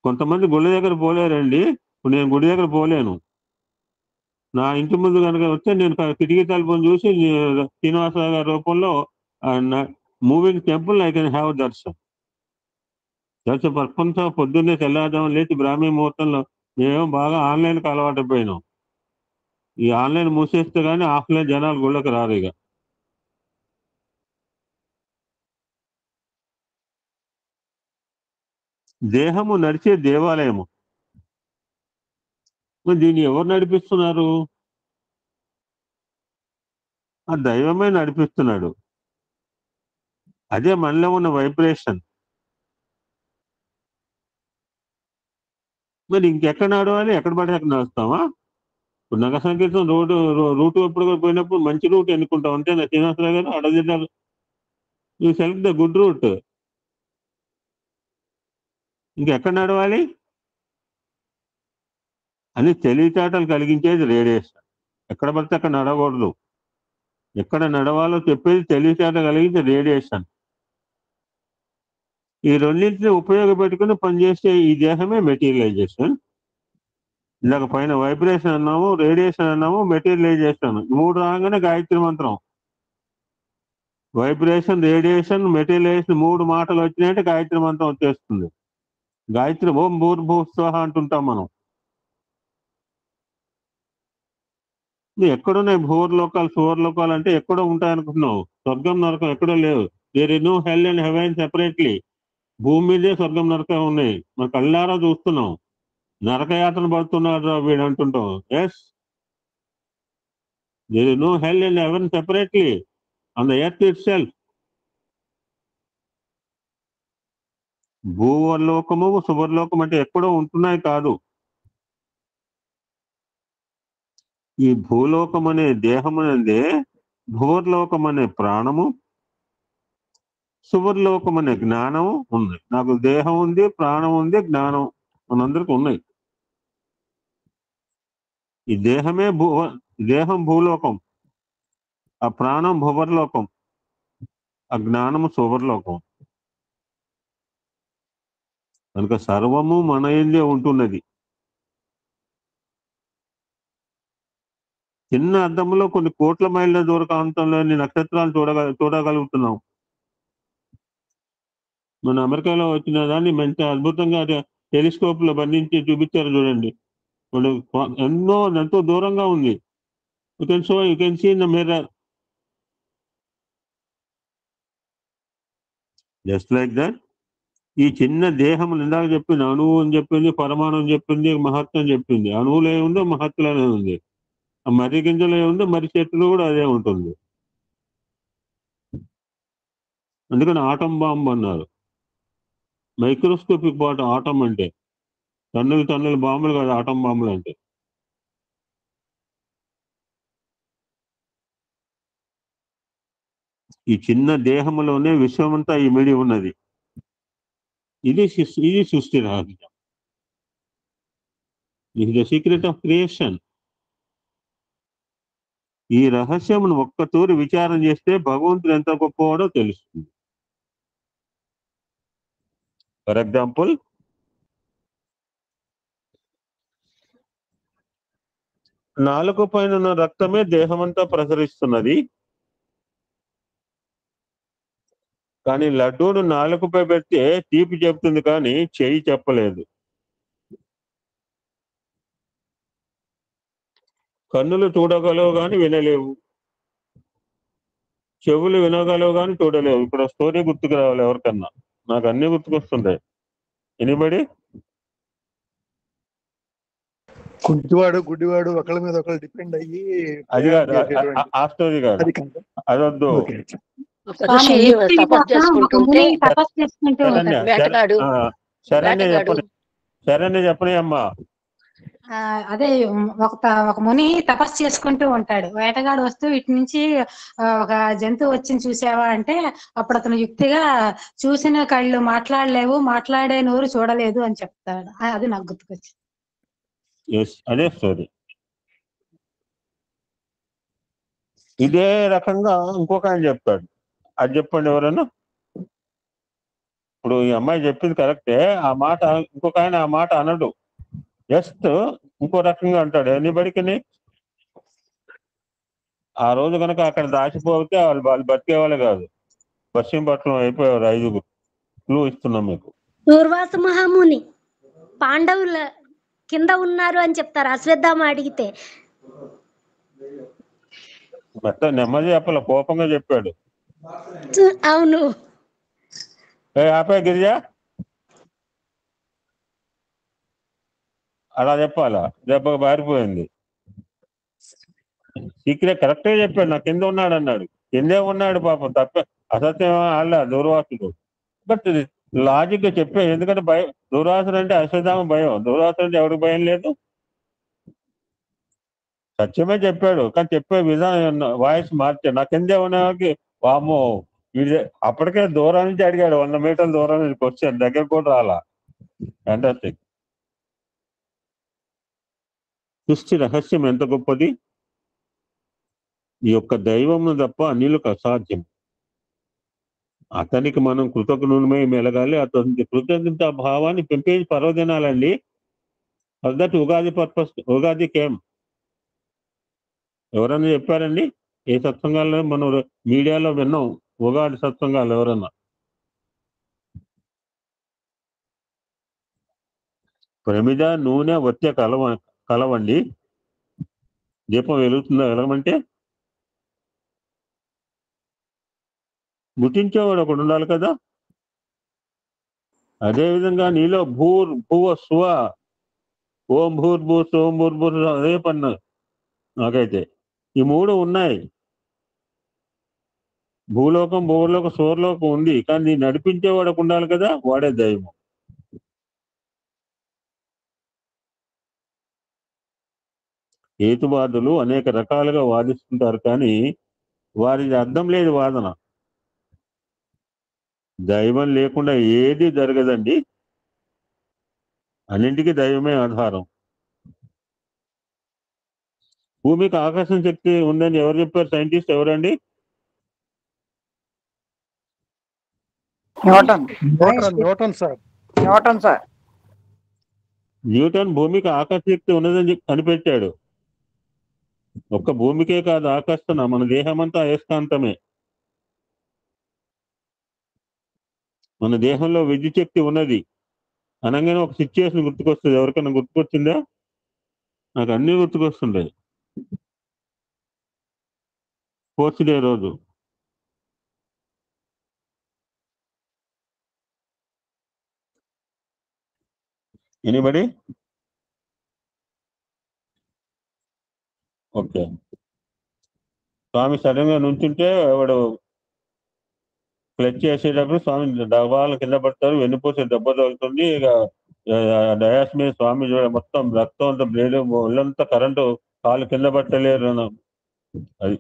కొంతమంది గుడి దగ్గర పోలేరండి. ఇప్పుడు నేను గుడి దగ్గర పోలేను. నా ఇంటి ముందు కనుక వస్తే నేను కిటికీ తలుపుని చూసి శ్రీనివాసరావు గారి రూపంలో moving temple I can have దర్శనం. ప్రపంచం పొద్దున్నే తెల్లారుజామున లేచి బ్రాహ్మీ ముహూర్తంలో మేము బాగా ఆన్లైన్కి అలవాటు పోయినాం. ఈ ఆన్లైన్ మూసేస్తే కానీ ఆఫ్లైన్ జనాలు గుళ్ళకి రారు. ఇక దేహము నడిచే దేవాలయము. దీన్ని ఎవరు నడిపిస్తున్నారు? ఆ దైవమే నడిపిస్తున్నాడు. అదే మనలో ఉన్న వైబ్రేషన్. మరి ఇంకెక్కడ నడవాలి? ఎక్కడ పడితే అక్కడ నడుస్తామా? ఇప్పుడు నగర సంకీర్తన రూట్ ఎప్పుడు పోయినప్పుడు మంచి రూట్ ఎన్నుకుంటాం అంతే. శ్రీనివాసరావు గారు అడజిల్లాలు you select the good route. ఇంకెక్కడ నడవాలి అని తెలివితేటలు కలిగించేది రేడియేషన్. ఎక్కడ పడితే అక్కడ నడవకూడదు. ఎక్కడ నడవాలో చెప్పేది తెలివితేట కలిగించే రేడియేషన్. ఈ రెండింటిని ఉపయోగపెట్టుకుని పనిచేసే ఈ దేహమే మెటీరియలైజేషన్. ఇందాక పైన వైబ్రేషన్ అన్నాము, రేడియేషన్ అన్నాము, మెటీరియలైజేషన్. మూడు రాగానే గాయత్రి మంత్రం. వైబ్రేషన్, రేడియేషన్, మెటీరియలైజేషన్ మూడు మాటలు వచ్చినాయంటే గాయత్రి మంత్రం వచ్చేస్తుంది. గాయత్రి ఓం భూర్భువః అంటుంటాం మనం. ఎక్కడున్నాయి భూవర్లోకాలు, సువర్లోకాలు అంటే ఎక్కడో ఉంటాయనుకుంటున్నావు. స్వర్గం నరకం ఎక్కడో లేవు. There is no hell and heaven separately. భూమి మీదే స్వర్గం నరకం ఉన్నాయి. మన కళ్ళారా చూస్తున్నాం. నరకయాతన పడుతున్నాడు వీడు అంటుంటాం. Yes, there is no hell and heaven separately on the earth itself. భూవర్లోకము సువర్లోకం అంటే ఎక్కడో ఉంటున్నాయి కాదు. ఈ భూలోకం అనే దేహమునందే భూవర్లోకం అనే ప్రాణము, సువర్లోకం అనే జ్ఞానము ఉంది. నాకు దేహం ఉంది, ప్రాణం ఉంది, జ్ఞానం మనందరికి ఉన్నాయి. ఈ దేహమే దేహం భూలోకం, ఆ ప్రాణం భువర్లోకం, ఆ జ్ఞానము సువర్లోకం. కనుక సర్వము మన యందే ఉంటున్నది. చిన్న అద్దంలో కొన్ని కోట్ల మైళ్ళ దూర ప్రాంతంలోని నక్షత్రాలు చూడగలుగుతున్నాం. మన అమెరికాలో వచ్చిన దాన్ని మంచి అద్భుతంగా టెలిస్కోప్ లో బంధించి చూపించారు చూడండి. ఎంతో దూరంగా ఉంది. You can see in the mirror. Just like that ఈ చిన్న దేహం ఇందాక చెప్పింది, అణువు అని చెప్పింది, పరమాణు అని చెప్పింది, మహత్వం చెప్పింది. అణువులో ఏముందో మహత్తులోనే ఉంది. ఆ మర్రి గింజలో ఏముందో మర్రి చెట్టులో కూడా అదే ఉంటుంది. అందుకని ఆటం బాంబు అన్నారు. మైక్రోస్కోపిక్ పార్ట్ ఆటం అంటే టన్నుల బాంబులు కాదు ఆటం బాంబులు అంటే. ఈ చిన్న దేహంలోనే విశ్వమంతా ఇమిడి ఉన్నది. ఇది సృష్టి రహస్యం. ఇది ద సీక్రెట్ ఆఫ్ క్రియేషన్. ఈ రహస్యమును ఒక్కతూరి విచారం చేస్తే భగవంతుడు ఎంత గొప్పవాడో తెలుస్తుంది. ఫర్ ఎగ్జాంపుల్, నాలుక పైన ఉన్న రక్తమే దేహమంతా ప్రసరిస్తున్నది. కానీ లడ్డూను నాలుకపై పెడితే తీపి చెప్తుంది, కానీ చెయ్యి చెప్పలేదు. కన్నులు చూడగలవు కానీ వినలేవు, చెవులు వినగలవు కానీ చూడలేవు. ఇప్పుడు స్టోరీ గుర్తుకు రావాలి ఎవరికన్నా. నాకు అన్ని గుర్తుకొస్తుంటాయి. ఎనిబడి? గుడ్డివాడు ఒకళ్ళ మీద ఒకళ్ళు డిపెండ్ అయ్యి అది కాదు, ఆ స్టోరీ కాదు, అదొద్దు. శరణ్య చెప్పని అమ్మా. అదే ఒక ముని తపస్సు చేసుకుంటూ ఉంటాడు. వేటగాడు వస్తూ ఇటు నుంచి ఒక జంతువు వచ్చింది చూసావా అంటే, అప్పుడు అతను యుక్తిగా చూసిన కళ్ళు మాట్లాడలేవు, మాట్లాడే నోరు చూడలేదు అని చెప్తాడు. అది నాకు గుర్తుకొచ్చింది. అదే స్టోరీ. ఇదే రకంగా ఇంకొక ఆయన చెప్తాడు. అది చెప్పండి ఎవరన్నా. ఇప్పుడు ఈ అమ్మాయి చెప్పింది కరెక్టే. ఆ మాట ఇంకొక ఆయన ఆ మాట అనడు, జస్ట్ ఇంకో రకంగా అంటాడు. ఎనీబడికి ఆ రోజు కనుక అక్కడ దాచిపోతే వాళ్ళు బతికేవాళ్ళు కాదు. పశ్చిమ పట్నం అయిపోయేవారు. 5 క్లూ ఇస్తున్నాం మీకు. దూర్వాస మహాముని పాండవుల కింద ఉన్నారు అని చెప్తారు అశ్వత్థామ అడిగితే. మొత్తం నెమ్మది చెప్పాల, కోపంగా చెప్పాడు. అవును. ఆపే గిరిజా, అలా చెప్పాలా? దెబ్బకు బారిపోయింది. సీక్రెట్ కరెక్ట్గా చెప్పాడు. నా కింద ఉన్నాడు అన్నాడు. కిందే ఉన్నాడు పాపం, తప్ప అసత్యం అలా దుర్వాసుడు. బట్ లాజిక్ చెప్పే, ఎందుకంటే భయం. దుర్వాసుడు అంటే అశ్వత్థామ భయం, దుర్వాసుడు అంటే ఎవరికి భయం లేదు. సత్యమే చెప్పాడు, కానీ చెప్పే విధానం వాయిస్ మార్చాడు. నా కిందే ఉన్నవాడికి వామో ఇది అప్పటికే దూరం నుంచి అడిగాడు. 100 మీటర్ల దూరం నుంచి క్వశ్చన్, దగ్గర కూడా రాలా. ఫ్యాంటాస్టిక్. సృష్టి రహస్యం ఎంత గొప్పది. ఈ యొక్క దైవమును తప్ప అన్యులకు అసాధ్యం. అతనికి మనం కృతజ్ఞులమై మెలగాలి. అతని కృతజ్ఞత భావాన్ని పెంపే పర్వదినాలండి. That Ugadi purpose. Ugadi came ఎవరన్నా చెప్పారండి? ఏ సత్సంగాల్లో మనం మీడియాలో విన్నాం ఉగాది సత్సంగాలు? ఎవరన్నా? ప్రమిద, నూనె, వచ్చే కలవండి. దీపం వెలుగుతుందా? వెలగమంటే ముట్టించేవాడు ఒకడు ఉండాలి కదా. అదేవిధంగా నీలో భూవ స్వ ఓం భూర్భూ సోం భూర్భూ అదే పన్ను నాకైతే. ఈ 3 ఉన్నాయి. భూలోకం, భూలోకం, సూర్లోకం ఉంది, కానీ నీ నడిపించేవాడు ఉండాలి కదా. వాడే దైవం. హేతువాదులు అనేక రకాలుగా వాదిస్తుంటారు, కానీ వారికి అర్థం లేదు వాదన. దైవం లేకుండా ఏది జరగదండి. అన్నింటికీ దైవమే ఆధారం. భూమికి ఆకర్షణ శక్తి ఉందని ఎవరు చెప్పారు? సైంటిస్ట్ ఎవరండి? Newton sir. న్యూటన్ భూమికి ఆకర్షణ శక్తి ఉన్నదని కనిపెట్టాడు. ఒక్క భూమికే కాదు ఆకర్షణ, మన దేహమంతా అయస్కాంతమే. మన దేహంలో విద్యుత్ శక్తి ఉన్నది అనగానే ఒక సిచ్యువేషన్ గుర్తుకొస్తుంది. ఎవరికైనా గుర్తుకొచ్చిందా? నాకు అన్నీ గుర్తుకొస్తుంటాయి. స్పోర్ట్స్ డే రోజు ఎనీబడి? ఓకే. స్వామి సడన్ గా నుంచుంటే వాడు క్లచ్ చేసేటప్పుడు స్వామి డబ్బాలు కింద పడతారు, వెన్నుపూస దెబ్బ తగులుతుంది. ఇక డయాస్ మీద స్వామి మొత్తం రక్తం అంతా బ్లేడ్ ఒళ్ళంతా కరెంటు, కాలు కింద పట్టలేరు. అది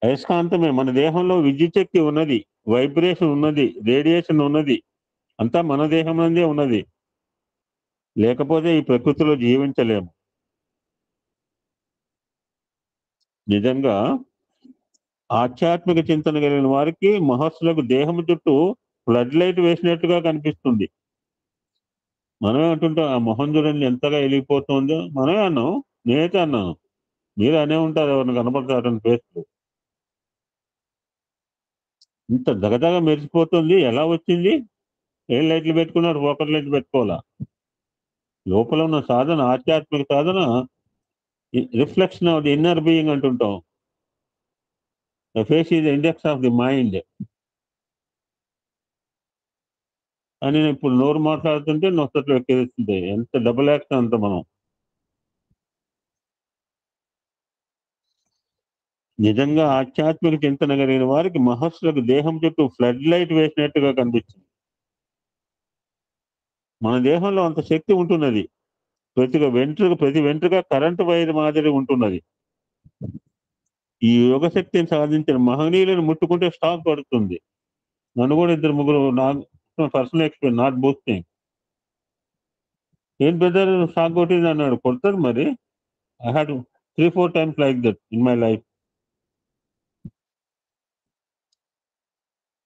అయస్కాంతమే. మన దేహంలో విద్యుత్ శక్తి ఉన్నది, వైబ్రేషన్ ఉన్నది, రేడియేషన్ ఉన్నది, అంతా మన దేహం నుండే ఉన్నది. లేకపోతే ఈ ప్రకృతిలో జీవించలేము. నిజంగా ఆధ్యాత్మిక చింతన కలిగిన వారికి మహర్షులకు దేహం చుట్టూ ఫ్లడ్ లైట్ వేసినట్టుగా కనిపిస్తుంది. మనమే అంటుంటాం, ఆ మొహం చూడండి ఎంతగా వెలిగిపోతుందో. మనమే అన్నాం, నేనైతే అన్నాను, మీరు అనే ఉంటారు ఎవరిని కనపడతారని ఫేస్లో. ఇంత దగదగ మెరిసిపోతుంది, ఎలా వచ్చింది? ఏం లైట్లు పెట్టుకున్నారు? ఫోకస్ లైట్లు పెట్టుకోవాలా? లోపల ఉన్న సాధన, ఆధ్యాత్మిక సాధన reflection of the inner being అంటుంటాం. The face is index of the mind అని నేను ఇప్పుడు నోరు మాట్లాడుతుంటే నొస్తట్లో ఎక్కిస్తుంది. ఎంత డబుల్ యాక్షన్ అంత మనం. నిజంగా ఆధ్యాత్మిక చింతన కలిగిన వారికి మహర్షులకు దేహం చుట్టూ ఫ్లడ్ లైట్ వేసినట్టుగా కనిపిస్తుంది. మన దేహంలో అంత శక్తి ఉంటున్నది. ప్రతి వెంట్రుక కరెంటు వైర్ మాదిరి ఉంటున్నది. ఈ యోగ శక్తిని సాధించిన మహనీయులను ముట్టుకుంటే స్టాక్ పడుతుంది. నన్ను కూడా 2-3 నాకు పర్సనల్ ఎక్స్పీరియన్స్, నాట్ బూస్టింగ్. ఏం బ్రదర్ స్టాక్ కొట్టింది అన్నాడు. కొడతారు మరి. I had 3-4 times like that in my life.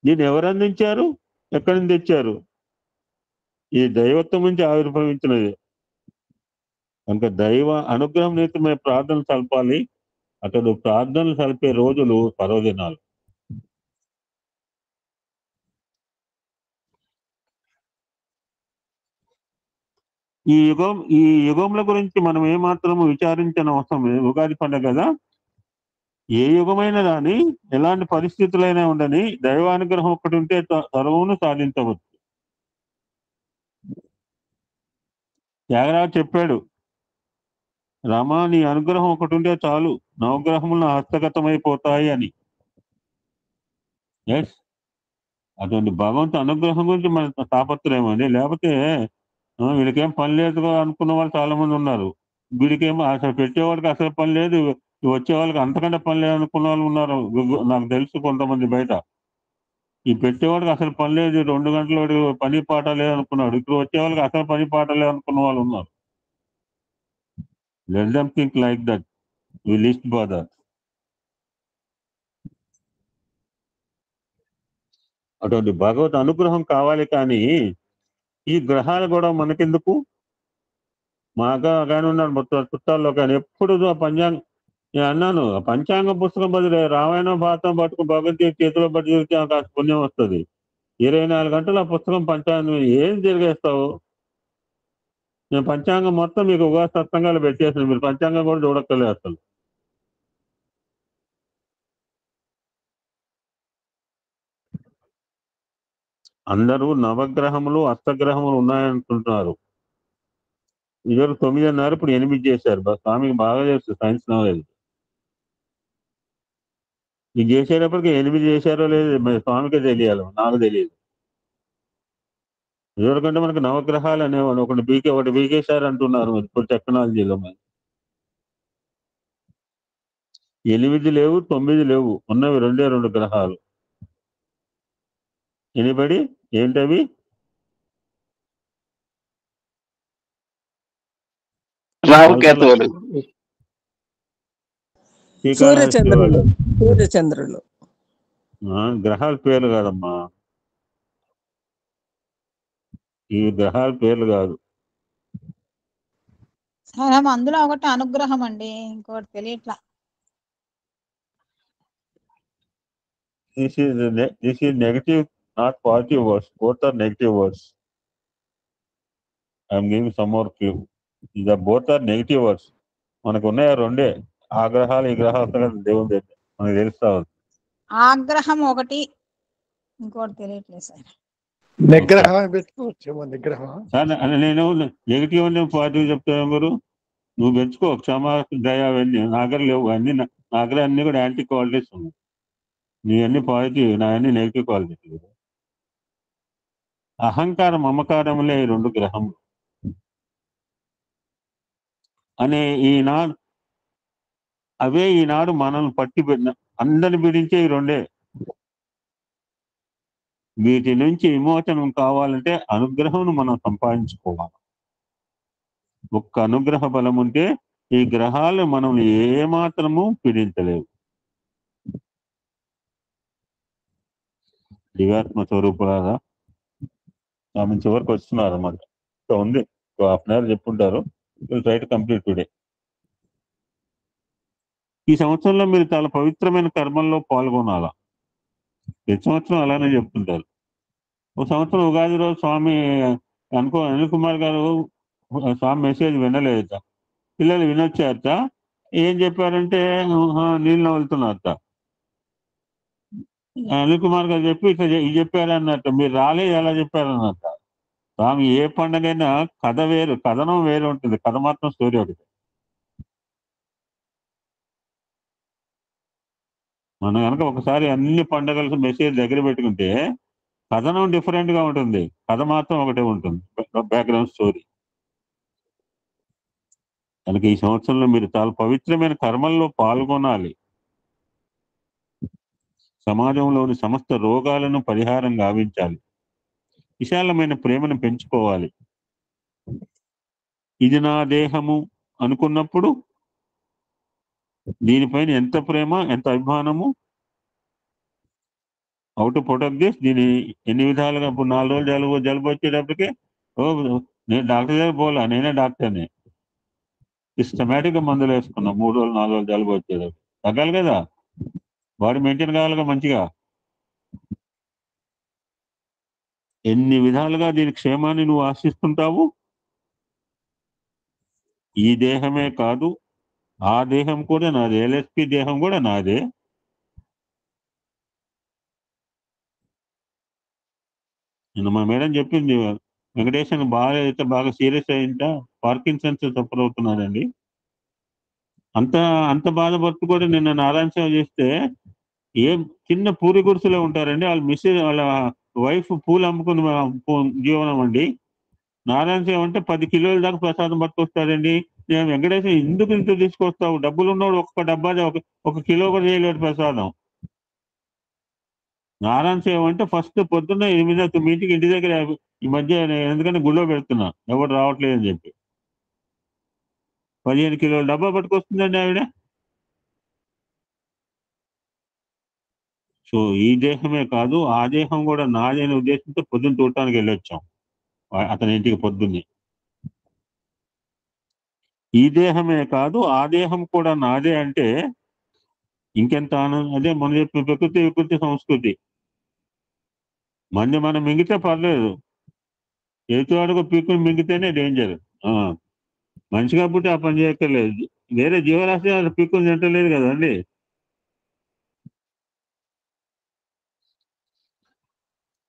దీన్ని ఎవరు అందించారు? ఎక్కడి నుంచి తెచ్చారు? ఈ దైవత్వం నుంచి ఆవిర్భవించినది. కనుక దైవ అనుగ్రహం నిమిత్తమై ప్రార్థన సల్పాలి. అతడు ప్రార్థనలు సల్పే రోజులు పర్వదినాలు. ఈ యుగంల గురించి మనం ఏమాత్రం విచారించిన అవసరం లేదు. ఉగాది పండుగ కదా, ఏ యుగమైనా కానీ ఎలాంటి పరిస్థితులైనా ఉండని దైవానుగ్రహం ఒకటి ఉంటే సర్వమును సాధించవచ్చు. త్యాగరాజు చెప్పాడు, రామా నీ అనుగ్రహం ఒకటి ఉంటే చాలు, నవగ్రహములను హస్తగతమైపోతాయి అని. ఎస్, అటువంటి భగవంతు అనుగ్రహం గురించి మన తాపత్రయం అండి. లేకపోతే వీడికేం పని లేదు అనుకున్న వాళ్ళు చాలా మంది ఉన్నారు. వీడికేమో అసలు పెట్టేవాడికి అసలు పని లేదు, వచ్చే వాళ్ళకి అంతకంటే పని లేదు అనుకున్న వాళ్ళు ఉన్నారు. నాకు తెలుసు కొంతమంది బయట. ఈ పెట్టేవాడికి అసలు పని లేదు, 2 గంటల వాడు పని పాట లేదు అనుకున్నాడు. ఇప్పుడు వచ్చే వాళ్ళకి అసలు పని పాట లేదు అనుకున్న వాళ్ళు ఉన్నారు. Let them think like that, we least bother. అటువంటి భగవత్ అనుగ్రహం కావాలి. కానీ ఈ గ్రహాలు కూడా మనకెందుకు? మాగా కానీ ఉన్నాడు మొత్తం చుట్టాల్లో. కానీ ఎప్పుడు నేను అన్నాను, పంచాంగ పుస్తకం బదులు రామాయణం భారతం పట్టుకు భగవద్గీత చేతిలో పట్టి తిరిగితే కాస్త పుణ్యం వస్తుంది. 24 గంటలు ఆ పుస్తకం పంచాంగం ఏం తిరిగేస్తావు? నేను పంచాంగం మొత్తం మీకు ఉగాది సత్సంగాలు పెట్టేసాను, మీరు పంచాంగం కూడా చూడక్కర్లేదు అసలు. అందరూ నవగ్రహములు అష్టగ్రహములు ఉన్నాయంటున్నారు. ఇదివరకు 9 అన్నారు, ఇప్పుడు 8 చేశారు. స్వామికి బాగా చేస్తారు సైన్స్ నాలెడ్జ్. ఇది చేసేటప్పటికి 8 చేశారో లేదు స్వామికే తెలియాలి, నాకు తెలియదు. ఇదివరకంటే మనకు నవగ్రహాలు అనేవాడు, ఒకటి బీకేశారు అంటున్నారు ఇప్పుడు టెక్నాలజీలో. 8 లేవు, 9 లేవు, ఉన్నవి 2 గ్రహాలు. ఎనిబడి ఏంటవి? రాహుకేతువులు, సూర్యచంద్రులు. గ్రహాల పేర్లు కాదమ్మా, ఈ గ్రహాల పేర్లు కాదు. అందులో ఒకటి అనుగ్రహం అండి, ఇంకోటి తెలియట్లా. This is negative, not positive words. Both are negative words. I am giving some more clue. Both are negative words. మనకు ఉన్నాయి 2. ఆ గ్రహాలు ఈ గ్రహాలు దేవుడు మనకు తెలుస్తా ఉంది. ఆగ్రహం ఒకటి, ఇంకోటి తెలియట్లేదు సార్. నిగ్రహం పెట్టుకోవచ్చేమో. నిగ్రహం నేను నెగిటివ్ అని పాజిటివ్ చెప్తాను గురు. నువ్వు పెంచుకో క్షమ, దయ అవన్నీ నా దగ్గర లేవు. అన్ని నా దగ్గర అన్ని కూడా యాంటీ క్వాలిటీస్ ఉన్నాయి. నీ అన్ని పాజిటివ్, నా అన్ని నెగిటివ్ క్వాలిటీస్. అహంకారం మమకారములే ఈ రెండు గ్రహములు అనే ఈనాడు అవే ఈనాడు మనల్ని పట్టి పెట్టిన అందరిని పీడించే ఈ రెండే. వీటి నుంచి విమోచనం కావాలంటే అనుగ్రహం మనం సంపాదించుకోవాలి. ఒక్క అనుగ్రహ బలం ఉంటే ఈ గ్రహాలు మనం ఏమాత్రము పీడించలేవు. దివ్యాత్మ స్వరూపులారా ఆమె చివరికి వస్తున్నారు అన్నమాట. సో ఉంది, 1/2 hour చెప్పుంటారు. Try to complete today. ఈ సంవత్సరంలో మీరు చాలా పవిత్రమైన కర్మల్లో పాల్గొనాలా. ప్రతి సంవత్సరం అలానే చెప్తుంటారు. ఒక సంవత్సరం ఉగాది రోజు స్వామి అనిల్ కుమార్ గారు స్వామి మెసేజ్ వినలేదట. పిల్లలు వినొచ్చారట. ఏం చెప్పారంటే నీళ్ళు నవ్వులుతున్నారట. అనిల్ కుమార్ గారు చెప్పి ఇట్లా ఇది చెప్పారన్నట్టు. మీరు రాలేదు ఎలా చెప్పారన్నట్ట. స్వామి ఏ పండుగైనా కథ వేరు, కథనం వేరు ఉంటుంది. కథ మాత్రం స్టోరీ ఒకటి. మనం కనుక ఒకసారి అన్ని పండుగలకు మెసేజ్ దగ్గర పెట్టుకుంటే కథనం డిఫరెంట్ గా ఉంటుంది, కథ మాత్రం ఒకటే ఉంటుంది, బ్యాక్గ్రౌండ్ స్టోరీ. కనుక ఈ సంవత్సరంలో మీరు చాలా పవిత్రమైన కర్మల్లో పాల్గొనాలి. సమాజంలోని సమస్త రోగాలను పరిహారం గావించాలి. విశాలమైన ప్రేమను పెంచుకోవాలి. ఇది నా దేహము అనుకున్నప్పుడు దీనిపైన ఎంత ప్రేమ, ఎంత అభిమానము. Out protect this. దీని ఎన్ని విధాలుగా ఇప్పుడు 4 రోజులు జలుబు వచ్చేటప్పటికి నేను డాక్టర్ దగ్గర పోలా, నేనే డాక్టర్ని. సిస్టమేటిక్ గా మందులు వేసుకున్నాం. 3 రోజులు 4 రోజులు జలుబు వచ్చేటప్పుడు తగ్గాలి కదా, బాడీ మెయింటైన్ కావాలిగా మంచిగా. ఎన్ని విధాలుగా దీని క్షేమాన్ని నువ్వు ఆశిస్తుంటావు. ఈ దేహమే కాదు ఆ దేహం కూడా నాదే, ఎల్ఎస్పి దేహం కూడా నాదే. నిన్న మా మేడం చెప్పింది, వెంకటేశ్వర బాగా సీరియస్ అయింట, పార్కిన్సన్స్ సఫర్ అవుతున్నాడండి. అంత బాధపడుతూ కూడా నిన్న నారాయణ సేవ చేస్తే ఏం చిన్న పూరి గుడిసెలో ఉంటారండి. వాళ్ళ వైఫ్ పూలు అమ్ముకుని జీవనం అండి. నారాయణ సేవ అంటే 10 కిలోల దాకా ప్రసాదం పట్టుకొస్తాడండి. నేను వెంకటేశ్వర ఎందుకు ఇంత తీసుకొస్తావు, డబ్బులు ఉన్నవాడు ఒక్క డబ్బా ఒక కిలో కూడా చేయలేడు ప్రసాదం. నారాయణ సేవ అంటే ఫస్ట్ పొద్దున్న 8-9 ఇంటి దగ్గర, ఈ మధ్య ఎందుకంటే గుళ్ళో పెడుతున్నా, ఎవరు రావట్లేదు అని చెప్పి 15 కిలోల డబ్బా పట్టుకొస్తుందండి ఆవిడ. సో ఈ దేహమే కాదు ఆ దేహం కూడా నాదే అనే ఉద్దేశంతో పొద్దున్న చూడటానికి వెళ్ళొచ్చాం అతని ఇంటికి పొద్దున్నే. ఈ దేహమే కాదు ఆ దేహం కూడా నాదే అంటే ఇంకెంత ఆనందం. అదే మనం చెప్పిన ప్రకృతి వికృతి సంస్కృతి. మనం మింగితే పర్లేదు, ఎదుటివాడుకు పీక్కుని మింగితేనే డేంజర్. మనిషి కాబట్టి ఆ పని చేయక్కర్లేదు. వేరే జీవరాశి పీక్కుని తింటలేదు కదండి.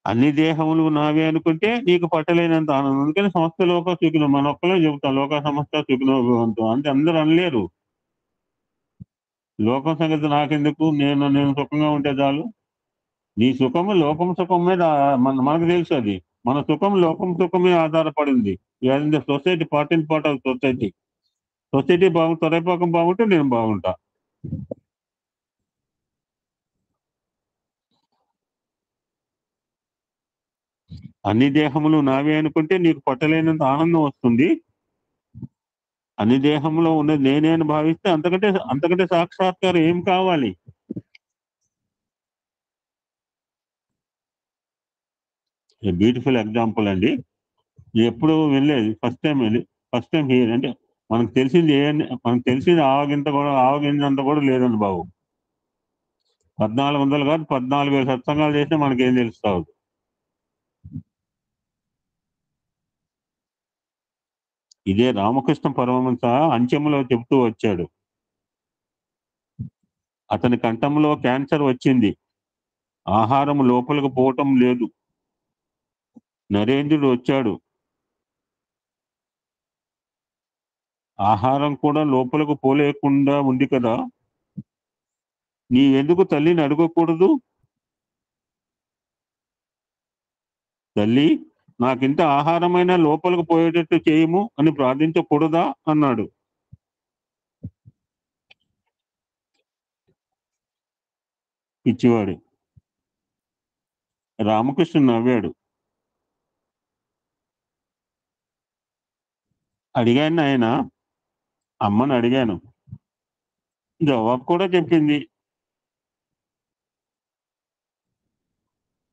అన్ని దేహములు నావే అనుకుంటే నీకు పట్టలేనంత ఆనందం. అందుకని సమస్త లోక సుఖినం, మన ఒక్కలే చెబుతాం లోక సమస్త సుఖినో భవంతు అంటే అందరూ అనలేరు. లోకం సంగతి నాకెందుకు, నేను సుఖంగా ఉంటే చాలు. నీ సుఖము లోకం సుఖం మీద మనకు తెలుసు. అది మన సుఖం లోకం సుఖం మీద ఆధారపడింది. Society part and part of society తొరైపాకం బాగుంటే నేను బాగుంటా. అన్ని దేహములు నావే అనుకుంటే నీకు పట్టలేనంత ఆనందం వస్తుంది. అన్ని దేహంలో ఉన్నది నేనే అని భావిస్తే అంతకంటే సాక్షాత్కారం ఏం కావాలి. బ్యూటిఫుల్ ఎగ్జాంపుల్ అండి. ఎప్పుడు వెళ్ళేది ఫస్ట్ టైం హియర్ అంటే మనకు తెలిసింది ఆవగింజంత కూడా లేదండి బాబు. 1400 కాదు 14,000 సత్సంగాలు చేస్తే మనకేం తెలుస్తావు. ఇదే రామకృష్ణ పరమహంస అంచెములో చెబుతూ వచ్చాడు. అతని కంఠంలో క్యాన్సర్ వచ్చింది, ఆహారం లోపలికి పోవటం లేదు. నరేంద్రుడు వచ్చాడు, ఆహారం కూడా లోపలకు పోలేకుండా ఉంది కదా, నీవెందుకు తల్లిని అడగకూడదు? తల్లి, నాకింత ఆహారమైనా లోపలకు పోయేటట్టు చేయము అని ప్రార్థించకూడదా అన్నాడు. పిచ్చివాడు. రామకృష్ణ నవ్వాడు. అడిగాను ఆయన, అమ్మని అడిగాను, జవాబు కూడా చెప్పింది.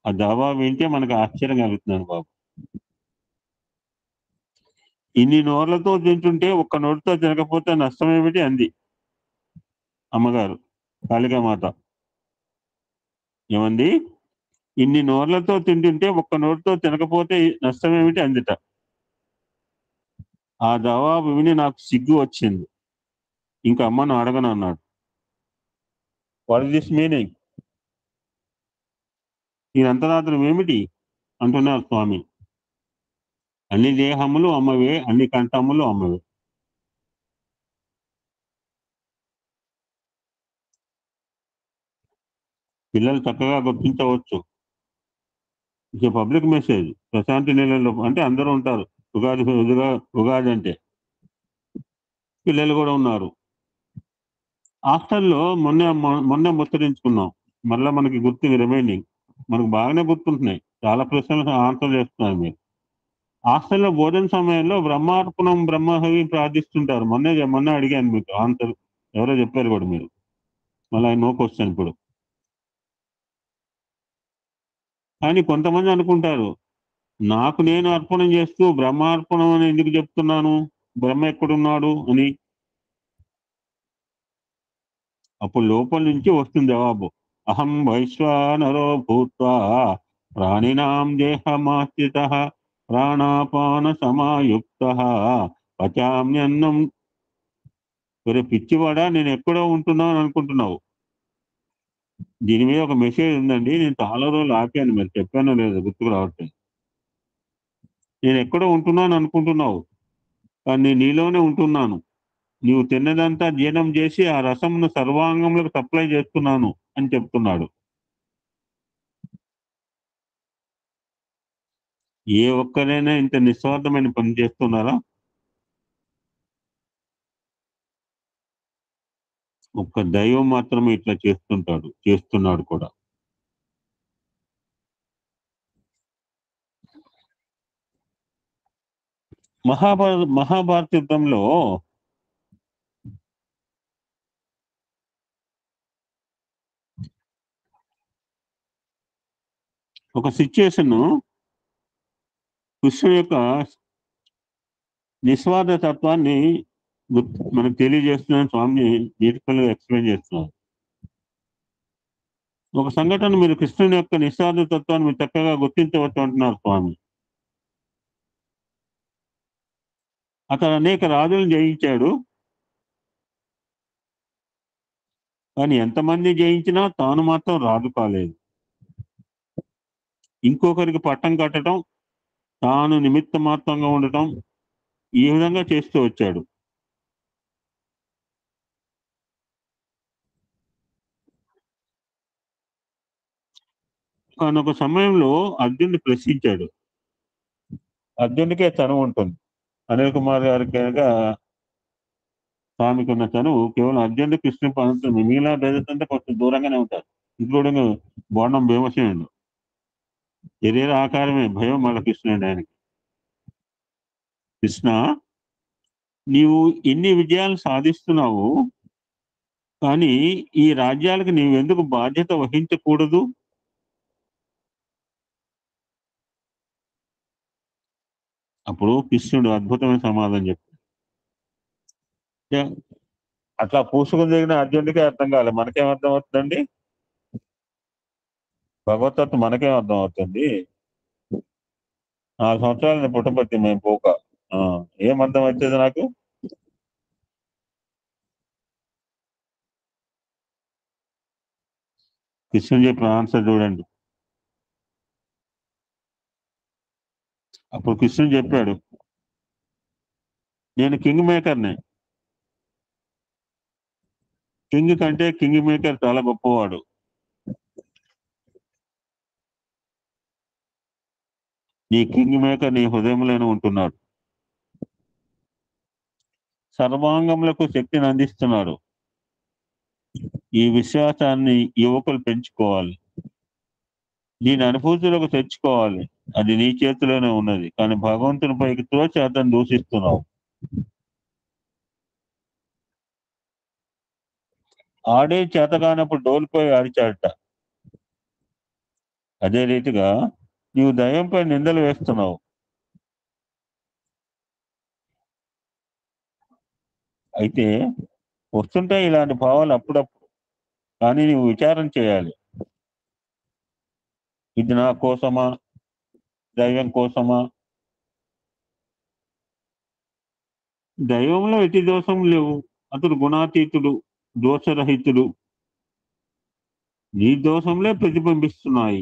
ఆ జవాబు వింటే మనకు ఆశ్చర్యం కలుగుతున్నాను బాబు. ఇన్ని నోర్లతో తింటుంటే ఒక్క నోటితో తినకపోతే నష్టం ఏమిటి అంది అమ్మగారు కాళికామాత. ఏమంది? ఇన్ని నోర్లతో తింటుంటే ఒక్క నోటితో తినకపోతే నష్టం ఏమిటి అందిట. ఆ జవాబు విని నాకు సిగ్గు వచ్చింది. ఇంకా అమ్మను అడగను అన్నాడు. What is this meaning? ఈ అంతరాత్రం ఏమిటి అంటున్నారు స్వామి. అన్ని దేహములు అమ్మవే, అన్ని కంఠములు అమ్మవే. పిల్లలు చక్కగా గుర్తించవచ్చు. ఇది పబ్లిక్ మెసేజ్. ప్రశాంతి నెలలో అంటే అందరూ ఉంటారు. ఉగాది అంటే పిల్లలు కూడా ఉన్నారు. హాస్టల్లో మొన్న ముచ్చరించుకున్నాం. మళ్ళీ మనకి గుర్తు రిమైండింగ్ మనకు బాగానే గుర్తుంటున్నాయి. చాలా ప్రశ్నలు ఆన్సర్ చేస్తున్నారు మీరు. హాస్టల్లో భోజన సమయంలో బ్రహ్మార్పణం బ్రహ్మహవి ప్రార్థిస్తుంటారు. మొన్న అడిగాను మీకు ఆన్సర్, ఎవరో చెప్పారు కూడా మీరు. మళ్ళీ నో క్వశ్చన్ ఇప్పుడు. కానీ కొంతమంది అనుకుంటారు, నాకు నేను అర్పణం చేస్తూ బ్రహ్మార్పణం అని ఎందుకు చెప్తున్నాను, బ్రహ్మ ఎక్కడున్నాడు అని. అప్పుడు లోపల నుంచి వస్తుంది జవాబు. అహం వైశ్వానరో భూత్వా ప్రాణినాం దేహమాశ్రిత ప్రాణాపాన సమాయుక్త పచామ్యన్నం. ఒరే పిచ్చివాడా, నేను ఎక్కడో ఉంటున్నాను అనుకుంటున్నావు. దీని మీద ఒక మెసేజ్ ఉందండి. నేను చాలా రోజులు ఆపాను, మీరు చెప్పానో లేదు గుర్తుకు రావట్లేదు. నేను ఎక్కడో ఉంటున్నాను అనుకుంటున్నావు, కానీ నేను నీలోనే ఉంటున్నాను. నీవు తిన్నదంతా జీర్ణం చేసి ఆ రసంను సర్వాంగంలోకి సప్లై చేస్తున్నాను అని చెప్తున్నాడు. ఏ ఒక్కరైనా ఇంత నిస్వార్థమైన పని చేస్తున్నారా? ఒక్క దైవం మాత్రమే ఇట్లా చేస్తున్నాడు కూడా. మహాభారత యుద్ధంలో ఒక సిచ్యుయేషన్ కృష్ణుడి యొక్క నిస్వార్థ తత్వాన్ని మనకు తెలియజేస్తున్న స్వామి బ్యూటిఫుల్ గా ఎక్స్ప్లెయిన్ చేస్తున్నారు. ఒక సంఘటన మీరు కృష్ణుని యొక్క నిస్వార్థ తత్వాన్ని మీరు చక్కగా గుర్తించవచ్చు అంటున్నారు స్వామి. అతను అనేక రాజులను జయించాడు, కానీ ఎంతమంది జయించినా తాను మాత్రం రాజు కాలేదు. ఇంకొకరికి పట్టం కట్టడం, తాను నిమిత్త మాత్రంగా ఉండటం, ఈ విధంగా చేస్తూ వచ్చాడు. కానీ ఒక సమయంలో అర్జునుడు ప్రశ్నించాడు. అర్జునుడికే చనువు ఉంటుంది. అనిల్ కుమార్ గారికి కనుక స్వామికి ఉన్న చనువు కేవలం అర్జునుడు కృష్ణుడి పంతులు. మిగిలిన బ్రదర్స్ అంతా కొంచెం దూరంగానే ఉంటారు. ఇంక్లూడింగ్ బోండం భీమసేనుడు. శరీర ఆకారమే భయం మళ్ళీ కృష్ణుడు ఆయనకి. కృష్ణ, నీవు ఎన్ని విజయాలు సాధిస్తున్నావు, కానీ ఈ రాజ్యాలకు నీవెందుకు బాధ్యత వహించకూడదు? అప్పుడు కృష్ణుడు అద్భుతమైన సమాధానం చెప్పాడు. అట్లా పూసుకుని దిగిన అర్జునుడికే అర్థం కాలేదు, మనకేం అర్థం అవుతుందండి? భగవతత్వం మనకేం అర్థం అవుతుంది? 4 సంవత్సరాలు పుట్టపర్తి మేము పోక ఏం అర్థం వచ్చేది నాకు? కృష్ణుడు చెప్పిన ఆన్సర్ చూడండి. అప్పుడు కృష్ణుడు చెప్పాడు, నేను కింగ్ మేకర్ని. కింగ్ కంటే కింగ్ మేకర్ చాలా గొప్పవాడు. నీ కింగ్ మేకర్ నీ హృదయంలోనే ఉంటున్నాడు. సర్వాంగములకు శక్తిని అందిస్తున్నాడు. ఈ విశ్వాసాన్ని యువకులు పెంచుకోవాలి. దీని అనుభూతులకు తెచ్చుకోవాలి. అది నీ చేతిలోనే ఉన్నది. కానీ భగవంతుని పైకి తోచి అతను దూషిస్తున్నావు. ఆడే చేతగానప్పుడు డోలుపై ఆడిచాడట. అదే రీతిగా నీవు దయ్యంపై నిందలు వేస్తున్నావు. అయితే వస్తుంటాయి ఇలాంటి భావాలు అప్పుడప్పుడు. కానీ నీవు విచారం చేయాలి. ఇది నా కోసమా, దైవం కోసమా? దైవంలో ఎట్టి దోషం లేవు. అతడు గుణాతీతుడు, దోషరహితుడు. నీ దోషంలే ప్రతిబింబిస్తున్నాయి.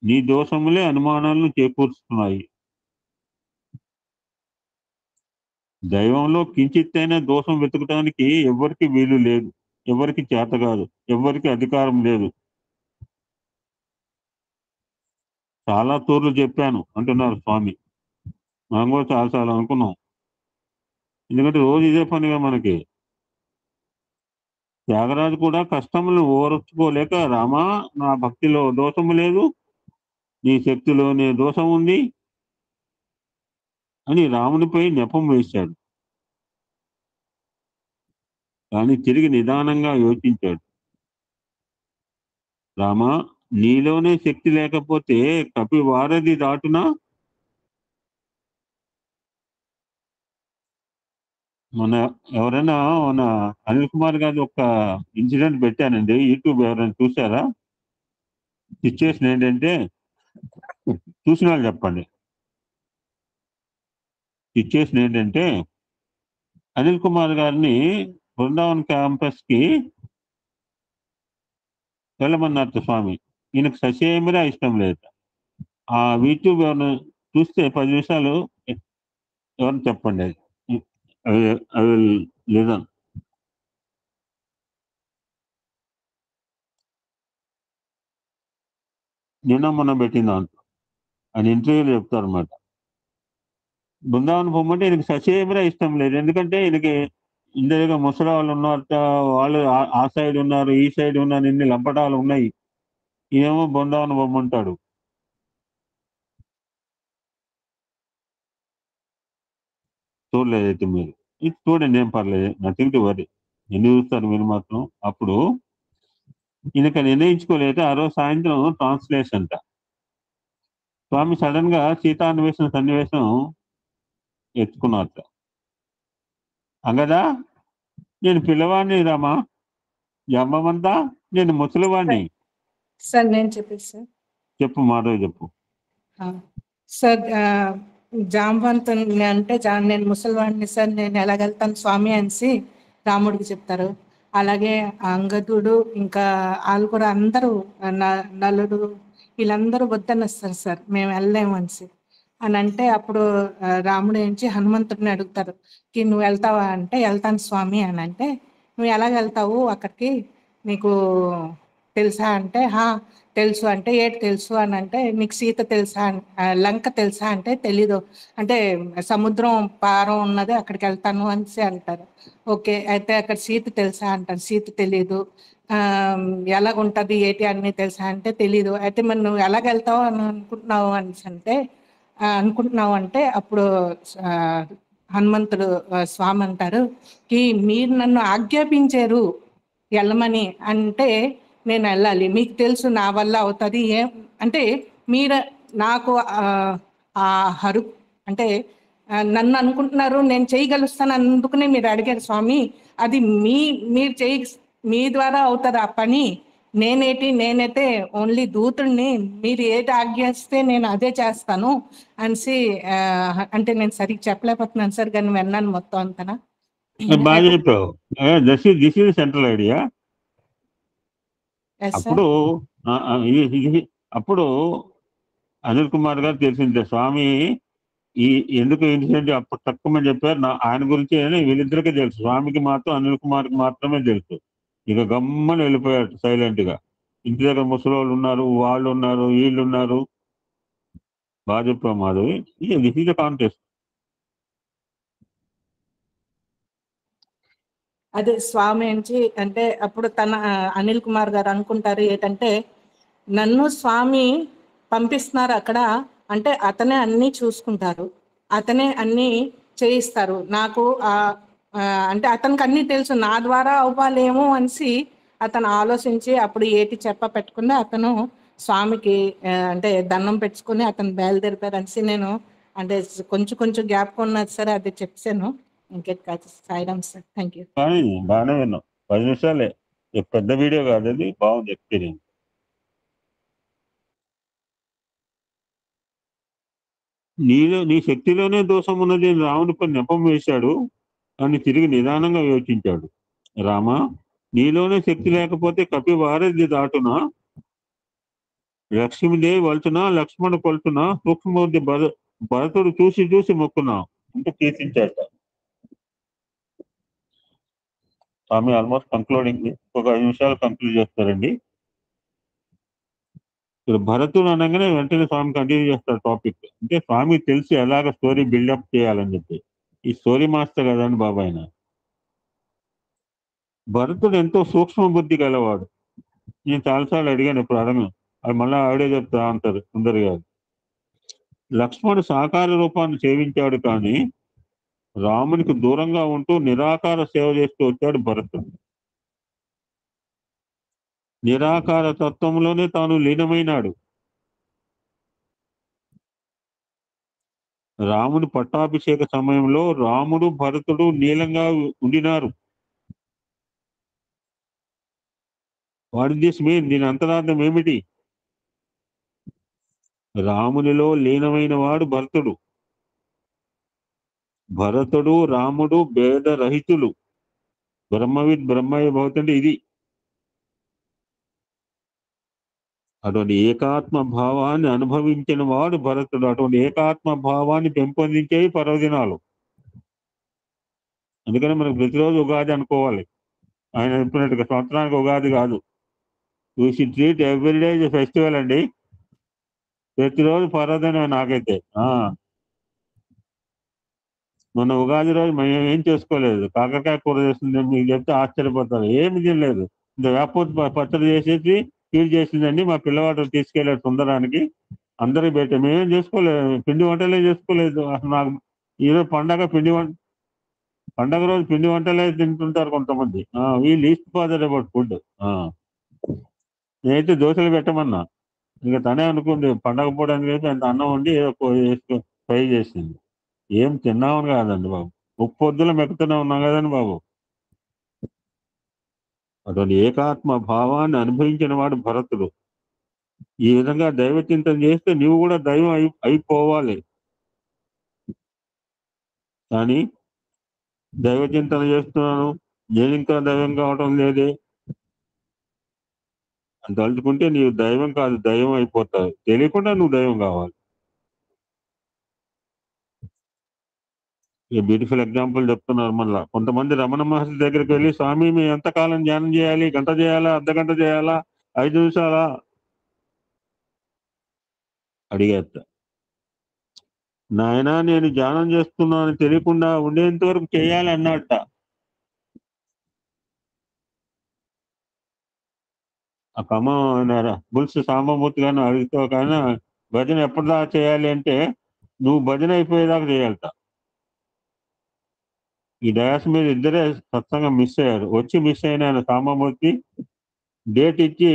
నీ దోషములే అనుమానాలను చేకూరుస్తున్నాయి. దైవంలో కించిత్తైనా దోషం వెతకడానికి ఎవరికి వీలు లేదు, ఎవరికి చేత కాదు, ఎవరికి అధికారం లేదు. చాలా తూర్లు చెప్పాను అంటున్నారు స్వామి. మనం కూడా చాలాసార్లు అనుకున్నాం. ఎందుకంటే రోజు ఇదే పనిగా మనకి. త్యాగరాజు కూడా కష్టములను ఓర్చుకోలేక, రామా నా భక్తిలో దోషము లేదు, నీ శక్తిలోనే దోషం ఉంది అని రామునిపై నెపం వేశాడు. కానీ తిరిగి నిదానంగా యోచించాడు. రామా, నీలోనే శక్తి లేకపోతే కపివారధి దాటునా? మన అనిల్ కుమార్ గారి ఒక ఇన్సిడెంట్ పెట్టానండి యూట్యూబ్. ఎవరైనా చూసారా? సిచ్యువేషన్ ఏంటంటే, చూసిన వాళ్ళు చెప్పండి. సిచ్యువేషన్ ఏంటంటే, అనిల్ కుమార్ గారిని బృందావన్ క్యాంపస్ కి వెళ్ళమన్నారు స్వామి. ఈయనకు ససేమిరా ఇష్టం లేదు. ఆ యూట్యూబ్ ఎవరైనా చూస్తే 10 నిమిషాలు ఎవరిని చెప్పండి. అది లేదా నిన్న మొన్న పెట్టిన దాంట్లో ఆయన ఇంటర్వ్యూలు చెప్తారన్నమాట. బృందావనం పొమ్మంటే ఈయనకి ససేమిరా ఇష్టం లేదు. ఎందుకంటే ఈయనకి ఇందరిగా ముసలి వాళ్ళు ఉన్నారట, వాళ్ళు ఆ సైడ్ ఉన్నారు, ఈ సైడ్ ఉన్నారు, ఇన్ని లంపటాలు ఉన్నాయి. ఏమో బృందావనం పొమ్మంటాడు. చూడలేదైతే మీరు ఇది చూడండి, ఏం పర్లేదు, నథింగ్ టు వరీ. ఎన్ని చూస్తారు మీరు మాత్రం. అప్పుడు ఈయనకి నిర్ణయించుకోలేదు. ఆ రోజు సాయంత్రం ట్రాన్స్లేషన్ అంట. స్వామి సడన్ గా సీతాన్వేషణ సన్నివేశం ఎత్తుకున్నారట. అంగదా, నేను పిల్లవాడిని రామా, జమ్మమంతా నేను ముసలివాడిని. సార్ నేను చెప్పేసి సార్. చెప్పు మాధవ్, చెప్పు సార్. జాంబవంతుని అంటే నేను ముసలివాడిని సార్, నేను ఎలాగెళ్తాను స్వామి అనేసి రాముడికి చెప్తారు. అలాగే అంగదుడు ఇంకా వాళ్ళు కూడా అందరూ నలుడు వీళ్ళందరూ వద్దనేస్తారు సార్, మేము వెళ్ళలేము అనేసి అని అంటే, అప్పుడు రాముడు ఏంచి హనుమంతుడిని అడుగుతారు కి నువ్వు వెళ్తావా అంటే, వెళ్తాను స్వామి అని అంటే, నువ్వు ఎలాగ వెళ్తావు అక్కడికి, నీకు తెలుసా అంటే, తెలుసు అంటే, ఏటి తెలుసు అని అంటే, నీకు సీత తెలుసా, లంక తెలుసా అంటే, తెలీదు అంటే సముద్రం పారం ఉన్నది అక్కడికి వెళ్తాను అనేసి అంటారు. ఓకే, అయితే అక్కడ సీత తెలుసా అంటారు, సీత తెలీదు. ఎలాగుంటుంది ఏటి అన్నీ తెలుసా అంటే, తెలీదు. అయితే మరి నువ్వు ఎలాగ వెళ్తావు అని అనుకుంటున్నావు అంటే అప్పుడు హనుమంతుడు స్వామి అంటారు కి మీరు నన్ను ఆజ్ఞాపించారు వెళ్ళమని అంటే నేను వెళ్ళాలి, మీకు తెలుసు నా వల్ల అవుతుంది ఏం అంటే, మీరు నాకు అంటే నన్ను అనుకుంటున్నారు నేను చేయగలుస్తాను అందుకనే మీరు అడిగారు స్వామి, అది మీరు మీ ద్వారా అవుతుంది ఆ పని, నేనైతే ఓన్లీ దూతుడిని, మీరు ఏది ఆజ్ఞాస్తే నేను అదే చేస్తాను అనేసి అంటే నేను సరిగ్గా చెప్పలేకపోతున్నాను సార్, కానీ విన్నాను మొత్తం అంతనా. బాగా చెప్పావు. This is central idea. అప్పుడు అనిల్ కుమార్ గారు తెలిసిందే స్వామి ఈ ఎందుకు ఇన్సిడెంట్ అప్పుడు తక్కువ చెప్పారు ఆయన గురించి వీళ్ళిద్దరికీ తెలుసు. స్వామికి మాత్రం అనిల్ కుమార్కి మాత్రమే తెలుసు. ఇక గమ్మని వెళ్ళిపోయాడు సైలెంట్ గా. ఇంటి దగ్గర ముసలోళ్ళు ఉన్నారు, వాళ్ళు ఉన్నారు, వీళ్ళు ఉన్నారు. బాగా చెప్పావు Madhavi. This is the contest. అదే స్వామి నుంచి అంటే అప్పుడు తన అనిల్ కుమార్ గారు అనుకుంటారు ఏంటంటే, నన్ను స్వామి పంపిస్తున్నారు అక్కడ అంటే అతనే అన్ని చూసుకుంటారు, అతనే అన్ని చేయిస్తారు నాకు. అంటే అతనికి అన్ని తెలుసు, నా ద్వారా అవ్వాలేమో అనేసి అతను ఆలోచించి అప్పుడు ఏటి చెప్ప పెట్టుకుని అతను స్వామికి అంటే దండం పెట్టుకుని అతను బయలుదేరిపారు అనేసి నేను అంటే కొంచెం గ్యాప్ ఉన్నది సరే అది చెప్పాను. ఇంకేది కాదు. Sairam sir, thank you. కానీ బాగానే విన్నాం. 10 నిమిషాలే, పెద్ద వీడియో కాదు అది. బాగుంది ఎక్స్పీరియన్స్. నీ శక్తిలోనే దోషం ఉన్నది, రామునిపై నెపం వేశాడు అని తిరిగి నిదానంగా యోచించాడు. రామ, నీలోనే శక్తి లేకపోతే కపి వారధి దాటునా, లక్ష్మీదేవి వలుచునా, లక్ష్మణ కొలుచునా, సూక్ష్మమూర్తి భరతుడు చూసి మొక్కునా అంటే కీర్తించాట. స్వామి ఆల్మోస్ట్ కంక్లూడింగ్. ఒక 5 నిమిషాలు కంక్లూడ్ చేస్తారండి. ఇప్పుడు భరతుడు అనగానే వెంటనే స్వామి కంటిన్యూ చేస్తారు టాపిక్. అంటే స్వామికి తెలిసి ఎలాగ స్టోరీ బిల్డప్ చేయాలని చెప్పి. ఈ స్టోరీ మాస్టర్ కదండి బాబా ఆయన. భరతుడు ఎంతో సూక్ష్మ బుద్ధి గలవాడు. నేను చాలాసార్లు అడిగాను, ఇప్పుడు అడగను, అది మళ్ళీ ఆవిడే చెప్తా అంటారు సుందర్ గారు. లక్ష్మణుడు సాకార రూపాన్ని సేవించాడు, కానీ రామునికి దూరంగా ఉంటూ నిరాకార సేవ చేస్తూ వచ్చాడు భరతుడు. నిరాకార తత్వంలోనే తాను లీనమైనాడు. రాముని పట్టాభిషేక సమయంలో రాముడు భరతుడు నీలంగా ఉండినారు. What is this mean? దీని అంతరార్థం ఏమిటి? రామునిలో లీనమైన వాడు భరతుడు. భరతుడు రాముడు భేదరహితులు. బ్రహ్మవిద్ బ్రహ్మయ్య భవతంటే ఇది. అటువంటి ఏకాత్మ భావాన్ని అనుభవించిన వాడు భరతుడు. అటువంటి ఏకాత్మ భావాన్ని పెంపొందించేవి పర్వదినాలు. అందుకని మనకు ప్రతిరోజు ఉగాది అనుకోవాలి. ఆయన చెప్పినట్టుగా సంవత్సరానికి ఉగాది కాదు. We should treat everyday festival అండి. ప్రతిరోజు పర్వదినమే నాకైతే. మొన్న ఉగాది రోజు మేము ఏం చేసుకోలేదు, కాకరకాయ కూర చేస్తుంది. మీకు చెప్తే ఆశ్చర్యపోతారు. ఏమి తినలేదు, ఇంత వేపూర్తి పచ్చడి చేసేసి ఫీల్ చేసిందండి. మా పిల్లవాడు తీసుకెళ్ళాడు సుందరానికి, అందరికి పెట్టాం. మేమేం చేసుకోలేదు, పిండి వంటలే చేసుకోలేదు. అసలు నాకు ఈరోజు పండగ రోజు పిండి వంటలే తింటుంటారు కొంతమంది. వీళ్ళు లీస్ట్ బాదర్ అబౌట్ ఫుడ్. నేనైతే దోశలు పెట్టమన్నా, ఇంకా తనే అనుకుంది పండగ పూడానికి అయితే అంత అన్నం వండి ఏదో ఫ్రై చేసింది. ఏం తిన్నామని కాదండి బాబు, ముప్పొద్దుల మెక్కుతూనే ఉన్నాం కదండి బాబు. అటువంటి ఏకాత్మ భావాన్ని అనుభవించిన వాడు భరతుడు. ఈ విధంగా దైవ చింతన చేస్తే నీవు కూడా దైవం అయిపోవాలి. కానీ దైవ చింతన చేస్తున్నాను, నేను ఇంకా దైవం కావటం లేదే అని తలుచుకుంటే నీవు దైవం కాదు, దైవం అయిపోతావు. తెలియకుండా నువ్వు దైవం కావాలి. బ్యూటిఫుల్ ఎగ్జాంపుల్ చెప్తున్నారు. మళ్ళా కొంతమంది రమణ మహర్షి దగ్గరికి వెళ్ళి, స్వామి మేము ఎంతకాలం ధ్యానం చేయాలి? గంట చేయాలా, అర్ధగంట చేయాలా, 5 నిమిషాలా అడిగేస్త. నాయన నేను ధ్యానం చేస్తున్నాను తెలియకుండా ఉండేంత వరకు చేయాలి అన్నట్ట. ఆ బుల్స్ సాంబమూర్తి గారిని అడిగితే ఆయన భజన ఎప్పటిదాకా చేయాలి అంటే, నువ్వు భజన అయిపోయేదాకా చేయాలట. ఈ డయాస్ మీద ఇద్దరే సత్సంగం మిస్ అయ్యారు. వచ్చి మిస్ అయిన ఆయన సాంబమూర్తి డేట్ ఇచ్చి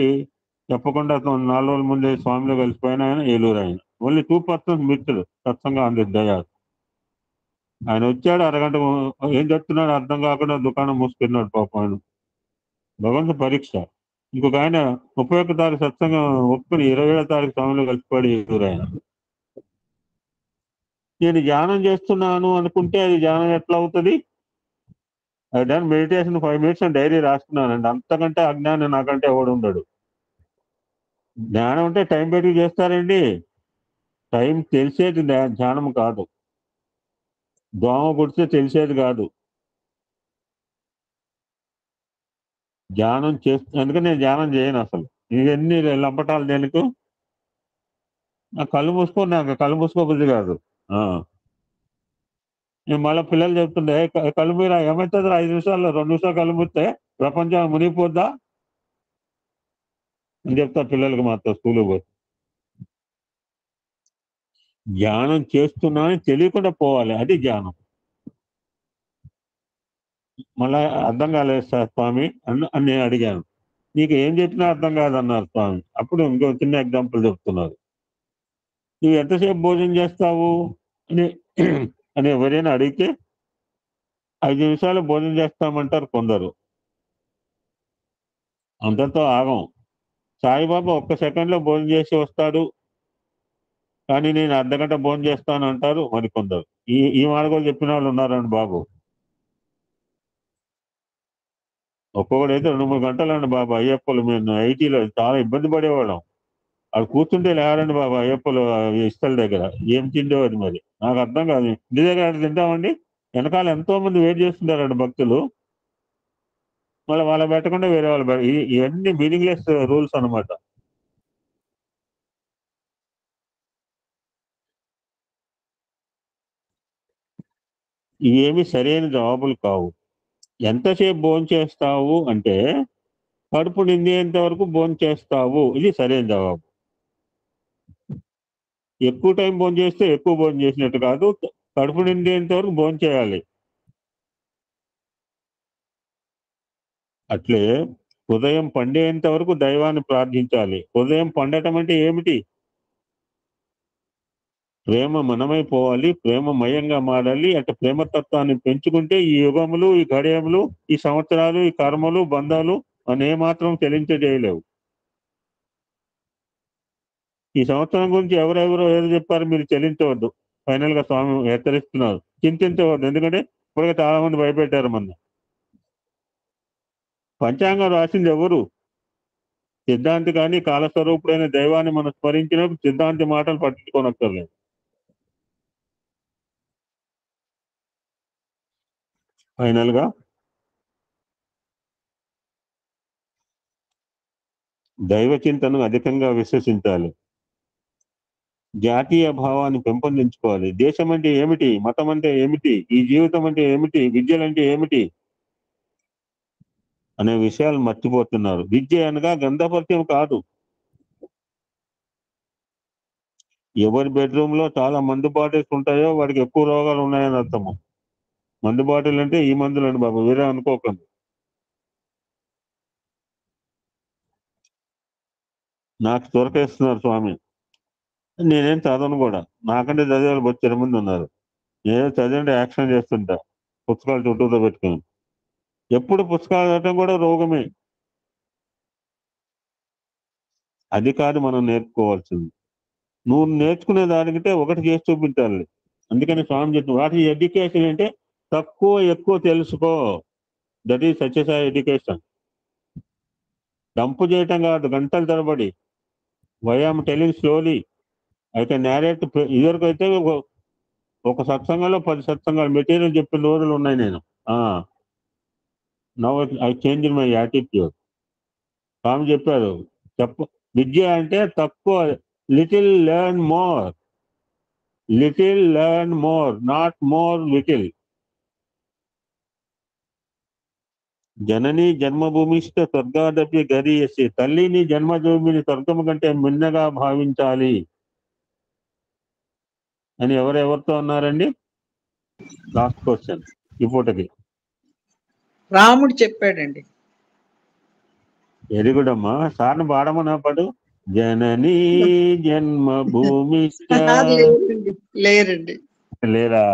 చెప్పకుండా 4 రోజుల ముందే స్వామిలో కలిసిపోయిన ఆయన ఏలూరు. ఆయన ఓన్లీ 2% మిత్రుడు సత్సంగం అంది డయాస్. ఆయన వచ్చాడు, అరగంట ఏం చెప్తున్నాడు అర్థం కాకుండా దుకాణం మూసుకున్నాడు పాపం. ఆయన భగవంతు పరీక్ష. ఇంకొక ఆయన 31 తారీఖు సత్సంగం ఒప్పుకుని 27వ తారీఖు స్వామిలో కలిసిపోయాడు ఏలూరు. ఆయన నేను ధ్యానం చేస్తున్నాను అనుకుంటే అది ధ్యానం ఎట్లా అవుతుంది? ఐ డన్ మెడిటేషన్ 5 minutes అని డైరీ రాసుకున్నానండి. అంతకంటే అజ్ఞానం నాకంటే ఎవడు ఉండడు. ధ్యానం అంటే టైం పెట్టి చేస్తారండి. టైం తెలిసేది ధ్యానం కాదు. దోమ కుడితే తెలిసేది కాదు. ధ్యానం చేస్తూ అందుకని నేను ధ్యానం చేయను అసలు. ఇవన్నీ లంపటాలు దేనికి? నాకు కళ్ళు మూసుకోబుద్ధి కాదు. నేను మళ్ళీ పిల్లలు చెప్తుండే కళ్ళు మీరు ఏమవుతుంది 5 నిమిషాల్లో 2 నిమిషాలు కళ్ళు మూస్తే ప్రపంచం మునిగిపోద్దా అని చెప్తా పిల్లలకి మాత్రం స్కూల్కి పోతే. ధ్యానం చేస్తున్నా అని తెలియకుండా పోవాలి, అది ధ్యానం. మళ్ళా అర్థం కాలేదు సార్ స్వామి అని నేను అడిగాను. నీకు ఏం చెప్పినా అర్థం కాదన్నారు స్వామి. అప్పుడు ఇంకో చిన్న ఎగ్జాంపుల్ చెప్తున్నారు. నువ్వు ఎంతసేపు భోజనం చేస్తావు అని ఎవరైనా అడిగితే 5 నిమిషాలు భోజనం చేస్తామంటారు కొందరు. అంతతో ఆగం. సాయిబాబా 1 సెకండ్లో భోజనం చేసి వస్తాడు, కానీ నేను అర్ధగంట భోజనం చేస్తాను అంటారు మరికొందరు. ఈ మాట కూడా చెప్పిన వాళ్ళు ఉన్నారండి బాబు. ఒక్కొక్కడైతే 2-3 గంటలండి బాబు. అయ్యప్పలు మేము ఐటీలో చాలా ఇబ్బంది పడేవాళ్ళం. అది కూర్చుంటే లేరండి బాబు అయ్యప్పలు ఇష్టల దగ్గర. ఏం తిండేవారు మరి నాకు అర్థం కాదు. ఇంటి దగ్గర తింటామండి, వెనకాల ఎంతో మంది వెయిట్ చేస్తుంటారండి భక్తులు. మళ్ళీ వాళ్ళ పెట్టకుండా వేరే వాళ్ళు ఇవన్నీ మీనింగ్లెస్ రూల్స్ అనమాట. ఇవేమి సరైన జవాబులు కావు. ఎంతసేపు భోజనం చేస్తావు అంటే కడుపు నిండేంత వరకు భోజనం చేస్తావు, ఇది సరైన జవాబు. ఎక్కువ టైం భోజనం చేస్తే ఎక్కువ భోజనం చేసినట్టు కాదు, కడుపు నిండేంత వరకు భోజనం చేయాలి. అట్లే హృదయం పండేంత వరకు దైవాన్ని ప్రార్థించాలి. హృదయం పండటం అంటే ఏమిటి? ప్రేమ మనమైపోవాలి, ప్రేమమయంగా మారాలి. అంటే ప్రేమతత్వాన్ని పెంచుకుంటే ఈ యుగములు, ఈ గడియములు, ఈ సంవత్సరాలు, ఈ కర్మలు, బంధాలు అనే మాత్రం చెలించజేయలేవు. ఈ సంవత్సరం గురించి ఎవరెవరో ఏదో చెప్పారు, మీరు చెల్లించవద్దు. ఫైనల్ గా స్వామి హెచ్చరిస్తున్నారు, చింతించవద్దు. ఎందుకంటే ఇప్పటికే చాలా మంది భయపెట్టారు మన. పంచాంగం రాసింది ఎవరు? సిద్ధాంతి. కానీ కాలస్వరూపుడైన దైవాన్ని మనం స్మరించినప్పుడు సిద్ధాంతి మాటలు పట్టించుకోనక్కర్లేదు. ఫైనల్ గా దైవ చింతను అధికంగా విశ్వసించాలి. జాతీయ భావాన్ని పెంపొందించుకోవాలి. దేశం అంటే ఏమిటి, మతం అంటే ఏమిటి, ఈ జీవితం అంటే ఏమిటి, విద్యలంటే ఏమిటి అనే విషయాలు మర్చిపోతున్నారు. విద్య అనగా గంధపరిచయం కాదు. ఎవరి బెడ్రూమ్ లో చాలా మందు బాటిల్స్ ఉంటాయో వాడికి ఎక్కువ రోగాలు ఉన్నాయని అర్థము. మందు బాటిల్ అంటే ఈ మందులండి బాబు, వేరే అనుకోకండి. నాకు దొరకేస్తున్నారు స్వామి. నేనేం చదవను కూడా, నాకంటే చదివారు వచ్చే మంది ఉన్నారు. నేను చదివంటే యాక్షన్ చేస్తుంటా పుస్తకాలు చుట్టూతో పెట్టుకుని. ఎప్పుడు పుస్తకాలు చదవటం కూడా రోగమే. అది కాదు మనం నేర్చుకోవాల్సింది. నువ్వు నేర్చుకునే దానికంటే ఒకటి చేసి చూపించాలి. అందుకని స్వామి చెప్పి వాట్ ఈజ్ ఎడ్యుకేషన్ అంటే తక్కువ ఎక్కువ తెలుసుకో. That is Sathya Sai education. Dump చేయటం కాదు గంటల తరబడి. Why am telling slowly, I can narrate. ఇదివరకు అయితే ఒక సత్సంగంలో 10 సత్సంగాలు మెటీరియల్ చెప్పిన రోజులు ఉన్నాయి. నేను now I change my attitude. Swami చెప్పారు విద్య అంటే తక్కువ, little learn more, little learn more, not more little. జనని జన్మభూమిష్ట స్వర్గాదపి గరీయసి. తల్లిని జన్మభూమిని స్వర్గము కంటే మిన్నగా భావించాలి అని ఎవరెవరితో అన్నారండి? లాస్ట్ క్వశ్చన్ ఇప్పటికి రాముడు చెప్పాడండి. వెరీ గుడ్ అమ్మా. సార్ని పాడమన్నా పాడు. జననీ జన్మభూమిష్ట. లేరండి. లేరా?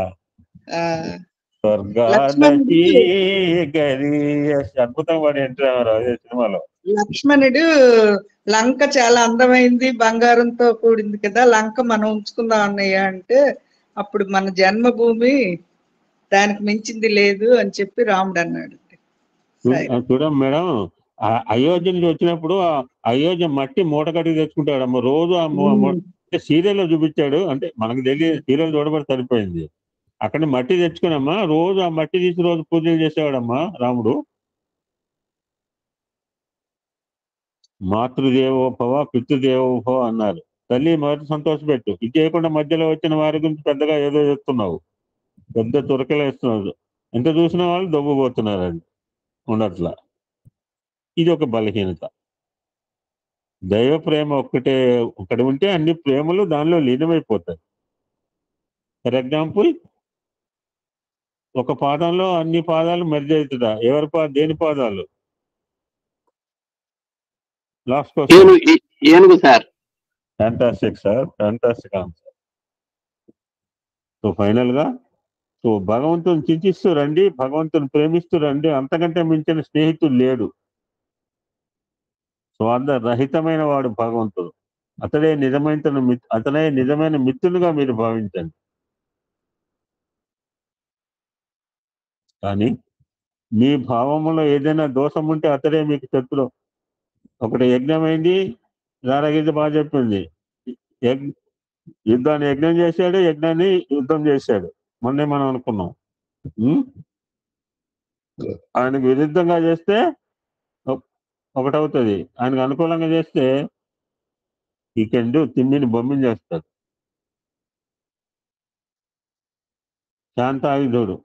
స్వర్గాదపి గరీయసి. అద్భుతం పాడి ఎంట్రావు సినిమాలో. లక్ష్మణుడు లంక చాలా అందమైంది, బంగారంతో కూడింది కదా, లంక మనం ఉంచుకుందాం అన్నయ్య అంటే అప్పుడు మన జన్మభూమి దానికి మించింది లేదు అని చెప్పి రాముడు అన్నాడు. చూడం మేడం, అయోధ్య నుంచి వచ్చినప్పుడు అయోధ్య మట్టి మూట కట్టి తెచ్చుకుంటాడు అమ్మ రోజు. సీరియల్లో చూపించాడు, అంటే మనకు తెలియదు, సీరియల్ చూడబడి సరిపోయింది. అక్కడ మట్టి తెచ్చుకునమ్మా రోజు ఆ మట్టి తీసి రోజు పూజలు చేసేవాడమ్మా రాముడు. మాతృదేవోభవ పితృదేవోభవ అన్నారు. తల్లి మొదటి సంతోషపెట్టు. ఇది చేయకుండా మధ్యలో వచ్చిన వారి గురించి పెద్దగా ఏదో చెప్తున్నావు, పెద్ద తురకలేస్తున్నావు. ఎంత చూసిన వాళ్ళు దొబ్బుపోతున్నారండి. ఉండట్లా. ఇది ఒక బలహీనత. దైవ ప్రేమ ఒకటి ఉంటే అన్ని ప్రేమలు దానిలో లీనమైపోతాయి. ఫర్ ఎగ్జాంపుల్, ఒక పాదంలో అన్ని పాదాలు మెర్జ్ అవుతుందా? దేని పాదాలు? Last question. ఏనుగు sir. Fantastic sir, fantastic answer. So final గా భగవంతుని చింతిస్తూ రండి, భగవంతుని ప్రేమిస్తూ రండి. అంతకంటే మించిన స్నేహితుడు లేడు. స్వార్థ రహితమైన వాడు భగవంతుడు. అతడే నిజమైన మిత్రులుగా మీరు భావించండి. కానీ మీ భావములో ఏదైనా దోషం ఉంటే అతడే మీకు శత్రువు. ఒకటి యజ్ఞమైంది, రారగీత బాగా చెప్పింది. యుద్ధాన్ని యజ్ఞం చేశాడు, యజ్ఞాన్ని యుద్ధం చేశాడు. మొన్నే మనం అనుకున్నాం. ఆయనకు విరుద్ధంగా చేస్తే ఒకటవుతుంది, ఆయనకు అనుకూలంగా చేస్తే ఈ కెండు తిమ్మిని బొమ్మిని చేస్తాడు. శాంతాయుధుడు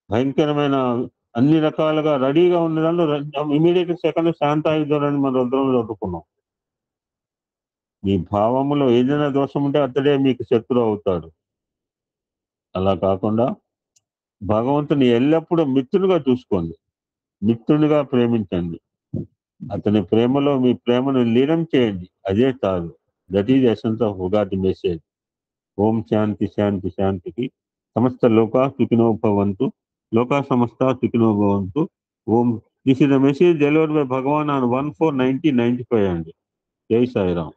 భయంకరమైన అన్ని రకాలుగా రెడీగా ఉన్న దాంట్లో ఇమీడియట్ సెకండ్ శాంతాయుధుడు అని మనం రుద్రంలో చదువుకున్నాం. మీ భావములో ఏదైనా దోషం ఉంటే అతడే మీకు శత్రువు అవుతాడు. అలా కాకుండా భగవంతుని ఎల్లప్పుడూ మిత్రునిగా చూసుకోండి, మిత్రునిగా ప్రేమించండి. అతని ప్రేమలో మీ ప్రేమను లీనం చేయండి. అదే చాలు. That is essence of Ugadi message. ఓం శాంతి శాంతి శాంతికి. సమస్త లోకా సుఖినో భవంతు. లోకా సమస్త సుఖినో భవంతు. ఓం. This is the message delivered by Bhagavan on 1/4/1995 అండి. జై సాయిరామ్.